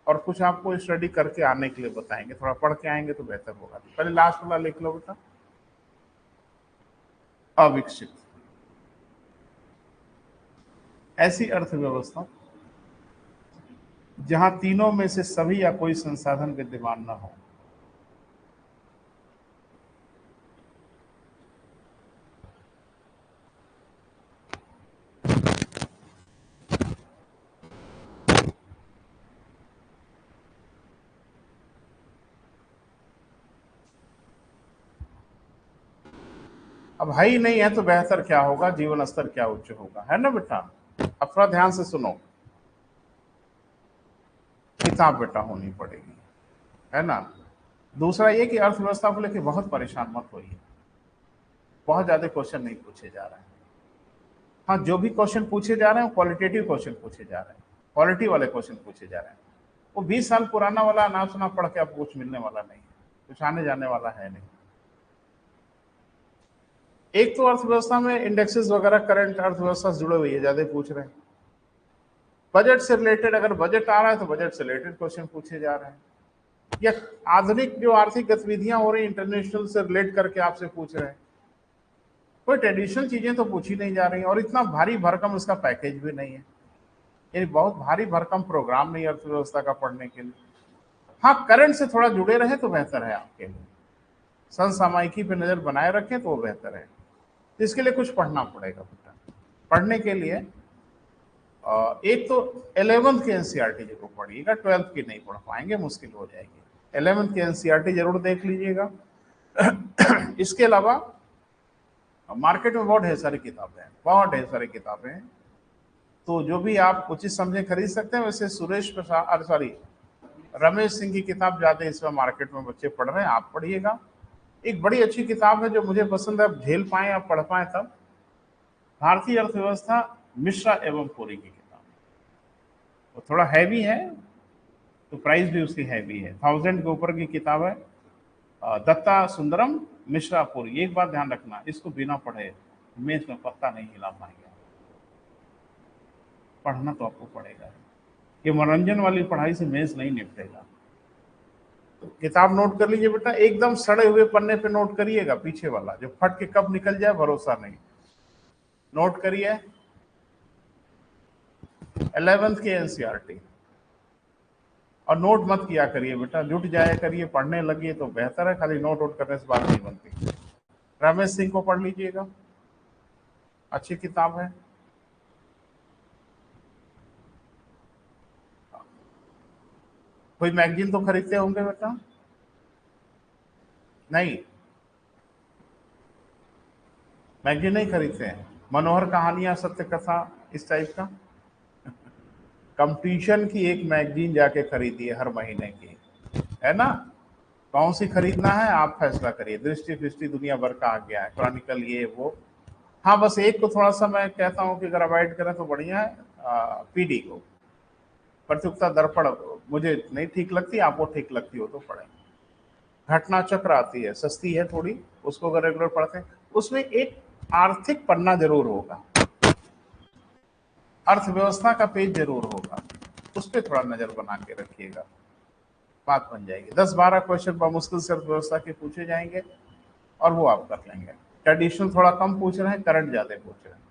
और कुछ आपको स्टडी करके आने के लिए बताएंगे, थोड़ा पढ़ के आएंगे तो बेहतर होगा। पहले लास्ट वाला लिख लो बेटा, अविकसित। ऐसी अर्थव्यवस्था जहां तीनों में से सभी या कोई संसाधन विद्यमान न हो। अब है ही नहीं है तो बेहतर क्या होगा, जीवन स्तर क्या उच्च होगा, है ना बेटा। अब थोड़ा ध्यान से सुनो, किताब बेटा होनी पड़ेगी, है ना। दूसरा ये कि अर्थव्यवस्था को लेकर बहुत परेशान मत होइए, बहुत ज्यादा क्वेश्चन नहीं पूछे जा रहे हैं। हाँ, जो भी क्वेश्चन पूछे जा रहे हैं क्वालिटेटिव क्वेश्चन पूछे जा रहे हैं, क्वालिटी वाले क्वेश्चन पूछे जा रहे हैं। वो 20 साल पुराना वाला ना सुना पढ़ के आपको कुछ मिलने वाला नहीं है, कुछ आने जाने वाला है नहीं। एक तो अर्थव्यवस्था में इंडेक्सेस वगैरह करंट अर्थव्यवस्था से जुड़े हुए है, ज्यादा पूछ रहे हैं। बजट से रिलेटेड, अगर बजट आ रहा है तो बजट से रिलेटेड क्वेश्चन पूछे जा रहे हैं, या आधुनिक जो आर्थिक गतिविधियां हो रही इंटरनेशनल से रिलेट करके आपसे पूछ रहे हैं। कोई ट्रेडिशनल चीजें तो पूछी नहीं जा रही, और इतना भारी भरकम इसका पैकेज भी नहीं है, यानी बहुत भारी भरकम प्रोग्राम नहीं अर्थव्यवस्था का पढ़ने के लिए। हाँ, करंट से थोड़ा जुड़े रहे तो बेहतर है आपके लिए, समसामयिकी पे नजर बनाए रखें तो वो बेहतर है। इसके लिए कुछ पढ़ना पड़ेगा बेटा। पढ़ने के लिए एक तो 11th के एनसीईआरटी जरूर पढ़िएगा, 12th की नहीं पढ़ पाएंगे, मुश्किल हो जाएगी। 11th के एनसीईआरटी जरूर देख लीजिएगा। इसके अलावा मार्केट में बहुत ढेर सारी किताबें हैं, बहुत ढेर सारी किताबें हैं, तो जो भी आप उचित समझे खरीद सकते हैं। वैसे सुरेश प्रसाद, सॉरी, रमेश सिंह की किताब ज्यादा इस समय मार्केट में बच्चे पढ़ रहे हैं, आप पढ़िएगा। एक बड़ी अच्छी किताब है जो मुझे पसंद है, आप झेल पाए, आप पढ़ पाए तब, भारतीय अर्थव्यवस्था मिश्रा एवं पुरी की किताब। वो थोड़ा हैवी है तो प्राइस भी उसकी हैवी है, 1000 के ऊपर की किताब है। दत्ता सुंदरम मिश्रा पुरी। एक बात ध्यान रखना, इसको बिना पढ़े मेज में पत्ता नहीं हिला पाएंगे, पढ़ना तो आपको पड़ेगा। ये मनोरंजन वाली पढ़ाई से मेज नहीं निपटेगा। तो किताब नोट कर लीजिए बेटा, एकदम सड़े हुए पन्ने पे नोट करिएगा, पीछे वाला जो फट के कब निकल जाए भरोसा नहीं। नोट करिए 11th की एनसीईआरटी, और नोट मत किया करिए बेटा, जुट जाया करिए, पढ़ने लगिए तो बेहतर है, खाली नोट वोट करने से बात नहीं बनती। रमेश सिंह को पढ़ लीजिएगा, अच्छी किताब है। कोई मैगजीन तो खरीदते होंगे बेटा? नहीं, मैगजीन नहीं खरीदते हैं। मनोहर कहानियां, सत्य कथा, इस टाइप का। कंपटीशन की एक मैगजीन जाके खरीदिए हर महीने की, है ना। कौन सी खरीदना है आप फैसला करिए, दृष्टि फिष्टि दुनिया भर का आ गया है, क्रॉनिकल ये वो। हाँ, बस एक को थोड़ा सा मैं कहता हूँ कि अगर अवॉइड करें तो बढ़िया है, पीडी को, प्रतियोगिता दर्पण मुझे नहीं ठीक लगती, आपको ठीक लगती हो तो पढ़ें। घटना चक्र आती है, सस्ती है थोड़ी, उसको अगर रेगुलर पढ़ते हैं, उसमें एक आर्थिक पन्ना जरूर होगा, अर्थव्यवस्था का पेज जरूर होगा, उस पर थोड़ा नजर बना के रखिएगा, बात बन जाएगी। 10-12 क्वेश्चन मुश्किल से अर्थव्यवस्था के पूछे जाएंगे और वो आप कर लेंगे। ट्रेडिशनल थोड़ा कम पूछ रहे हैं, करंट ज्यादा पूछ रहे हैं,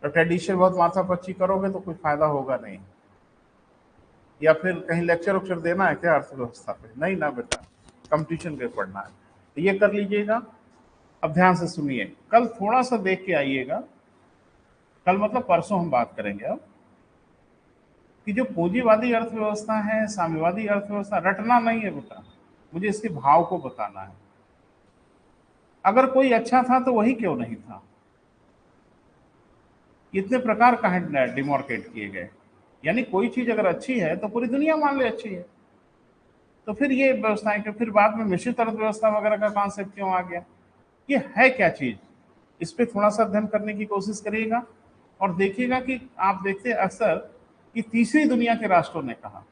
तो ट्रेडिशनल बहुत माथापच्ची करोगे तो कुछ फायदा होगा नहीं। या फिर कहीं लेक्चर उक्चर देना है क्या अर्थव्यवस्था पे? नहीं ना बेटा, कंपटीशन पे पढ़ना है, तो ये कर लीजिएगा। अब ध्यान से सुनिए, कल थोड़ा सा देख के आइएगा, कल मतलब परसों हम बात करेंगे अब कि जो पूंजीवादी अर्थव्यवस्था है, साम्यवादी अर्थव्यवस्था, रटना नहीं है बेटा, मुझे इसके भाव को बताना है। अगर कोई अच्छा था तो वही क्यों नहीं था? इतने प्रकार कहाँ डिमोर्केट किए गए? यानी कोई चीज अगर अच्छी है तो पूरी दुनिया मान ले अच्छी है, तो फिर ये व्यवस्थाएं क्यों? फिर बाद में मिश्रित अर्थव्यवस्था वगैरह का कॉन्सेप्ट क्यों आ गया? ये है क्या चीज? इस पे थोड़ा सा अध्ययन करने की कोशिश करिएगा और देखिएगा कि आप देखते हैं अक्सर कि तीसरी दुनिया के राष्ट्रों ने कहा,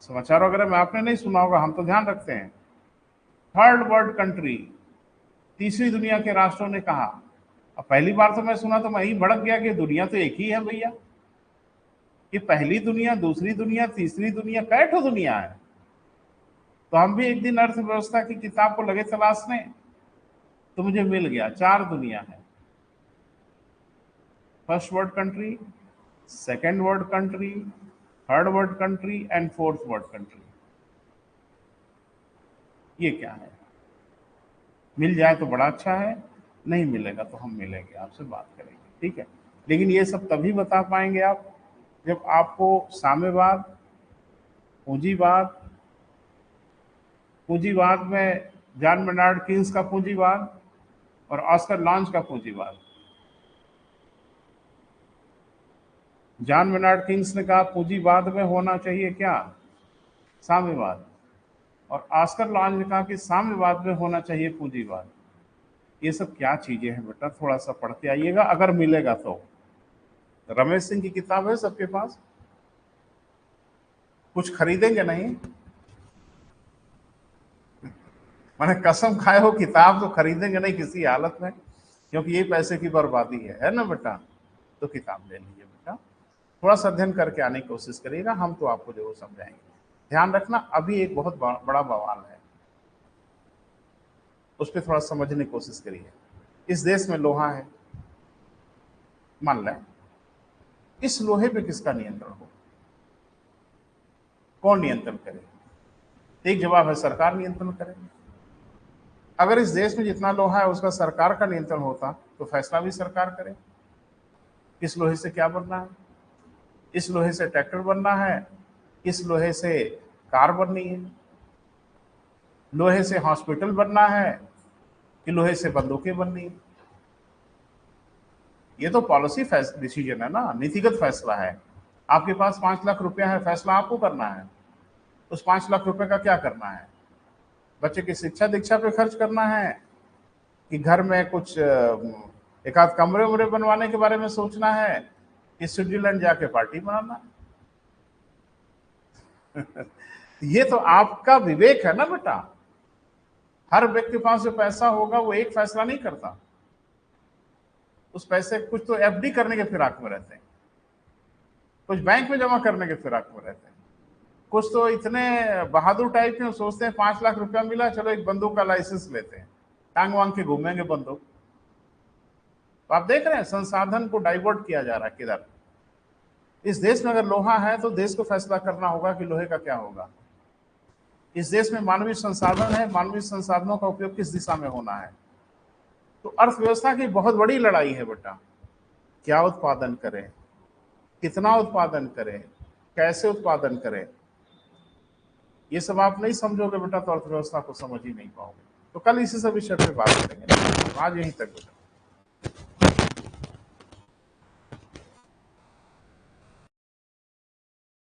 समाचार वगैरह में आपने नहीं सुना होगा, हम तो ध्यान रखते हैं, थर्ड वर्ल्ड कंट्री, तीसरी दुनिया के राष्ट्रों ने कहा। अब पहली बार तो मैं सुना तो मैं ही भड़क गया कि दुनिया तो एक ही है भैया, कि पहली दुनिया, दूसरी दुनिया, तीसरी दुनिया, कई ठो दुनिया है। तो हम भी एक दिन अर्थव्यवस्था की किताब को लगे तलाशने, तो मुझे मिल गया 4 दुनिया है। First world country, second world country, third world country and fourth world country. ये क्या है? मिल जाए तो बड़ा अच्छा है, नहीं मिलेगा तो हम मिलेंगे, आपसे बात करेंगे, ठीक है। लेकिन ये सब तभी बता पाएंगे आप जब आपको साम्यवाद, पूंजीवाद, पूंजीवाद में जॉन मेनार्ड कीन्स का पूंजीवाद और ऑस्कर लॉन्च का पूंजीवाद। जॉन मेनार्ड कीन्स ने कहा पूंजीवाद में होना चाहिए क्या? साम्यवाद। और ऑस्कर लॉन्च ने कहा कि साम्यवाद में होना चाहिए पूंजीवाद। ये सब क्या चीजें हैं बेटा, थोड़ा सा पढ़ते आइएगा अगर मिलेगा तो। रमेश सिंह की किताब है सबके पास? कुछ खरीदेंगे नहीं? मैंने कसम खाए हो किताब तो खरीदेंगे नहीं किसी हालत में, क्योंकि ये पैसे की बर्बादी है ना बेटा? तो किताब ले लीजिए बेटा, थोड़ा सा अध्ययन करके आने की कोशिश करिएगा, हम तो आपको जरूर समझाएंगे। ध्यान रखना, अभी एक बहुत बड़ा बवाल है, उस पर थोड़ा समझने की कोशिश करिए। इस देश में लोहा है, मान लें, इस लोहे पे किसका नियंत्रण हो? कौन नियंत्रण करे? एक जवाब है सरकार नियंत्रण करे। अगर इस देश में जितना लोहा है उसका सरकार का नियंत्रण होता तो फैसला भी सरकार करे। इस लोहे से क्या बनना है? इस लोहे से ट्रैक्टर बनना है, इस लोहे से कार बननी है, लोहे से हॉस्पिटल बनना है कि लोहे से बंदूकें बननी है? ये तो पॉलिसी डिसीजन है ना, नीतिगत फैसला है। आपके पास 5 लाख रुपया है, फैसला आपको करना है। उस 5 लाख रुपए का क्या करना है? बच्चे की शिक्षा दीक्षा पे खर्च करना है कि घर में कुछ एक आध कमरे उमरे बनवाने के बारे में सोचना है कि स्विट्जरलैंड जाके पार्टी मनाना? ये तो आपका विवेक है ना बेटा। हर व्यक्ति के पास जो पैसा होगा वो एक फैसला नहीं करता, उस पैसे कुछ तो एफडी करने के फिराक में रहते हैं, कुछ बैंक में जमा करने के फिराक में रहते हैं, कुछ तो इतने बहादुर टाइप के सोचते हैं 5 लाख रुपया मिला, चलो एक बंदूक का लाइसेंस लेते हैं, टांग वांग के घूमेंगे बंदूक। तो आप देख रहे हैं संसाधन को डाइवर्ट किया जा रहा है किधर। इस देश में अगर लोहा है तो देश को फैसला करना होगा कि लोहे का क्या होगा। इस देश में मानवीय संसाधन है, मानवीय संसाधनों का उपयोग किस दिशा में होना है। तो अर्थव्यवस्था की बहुत बड़ी लड़ाई है बेटा, क्या उत्पादन करें, कितना उत्पादन करें, कैसे उत्पादन करें। ये सब आप नहीं समझोगे बेटा तो अर्थव्यवस्था को समझ ही नहीं पाओगे। तो कल इसी सब विषय पे बात करेंगे, आज यहीं तक बेटा।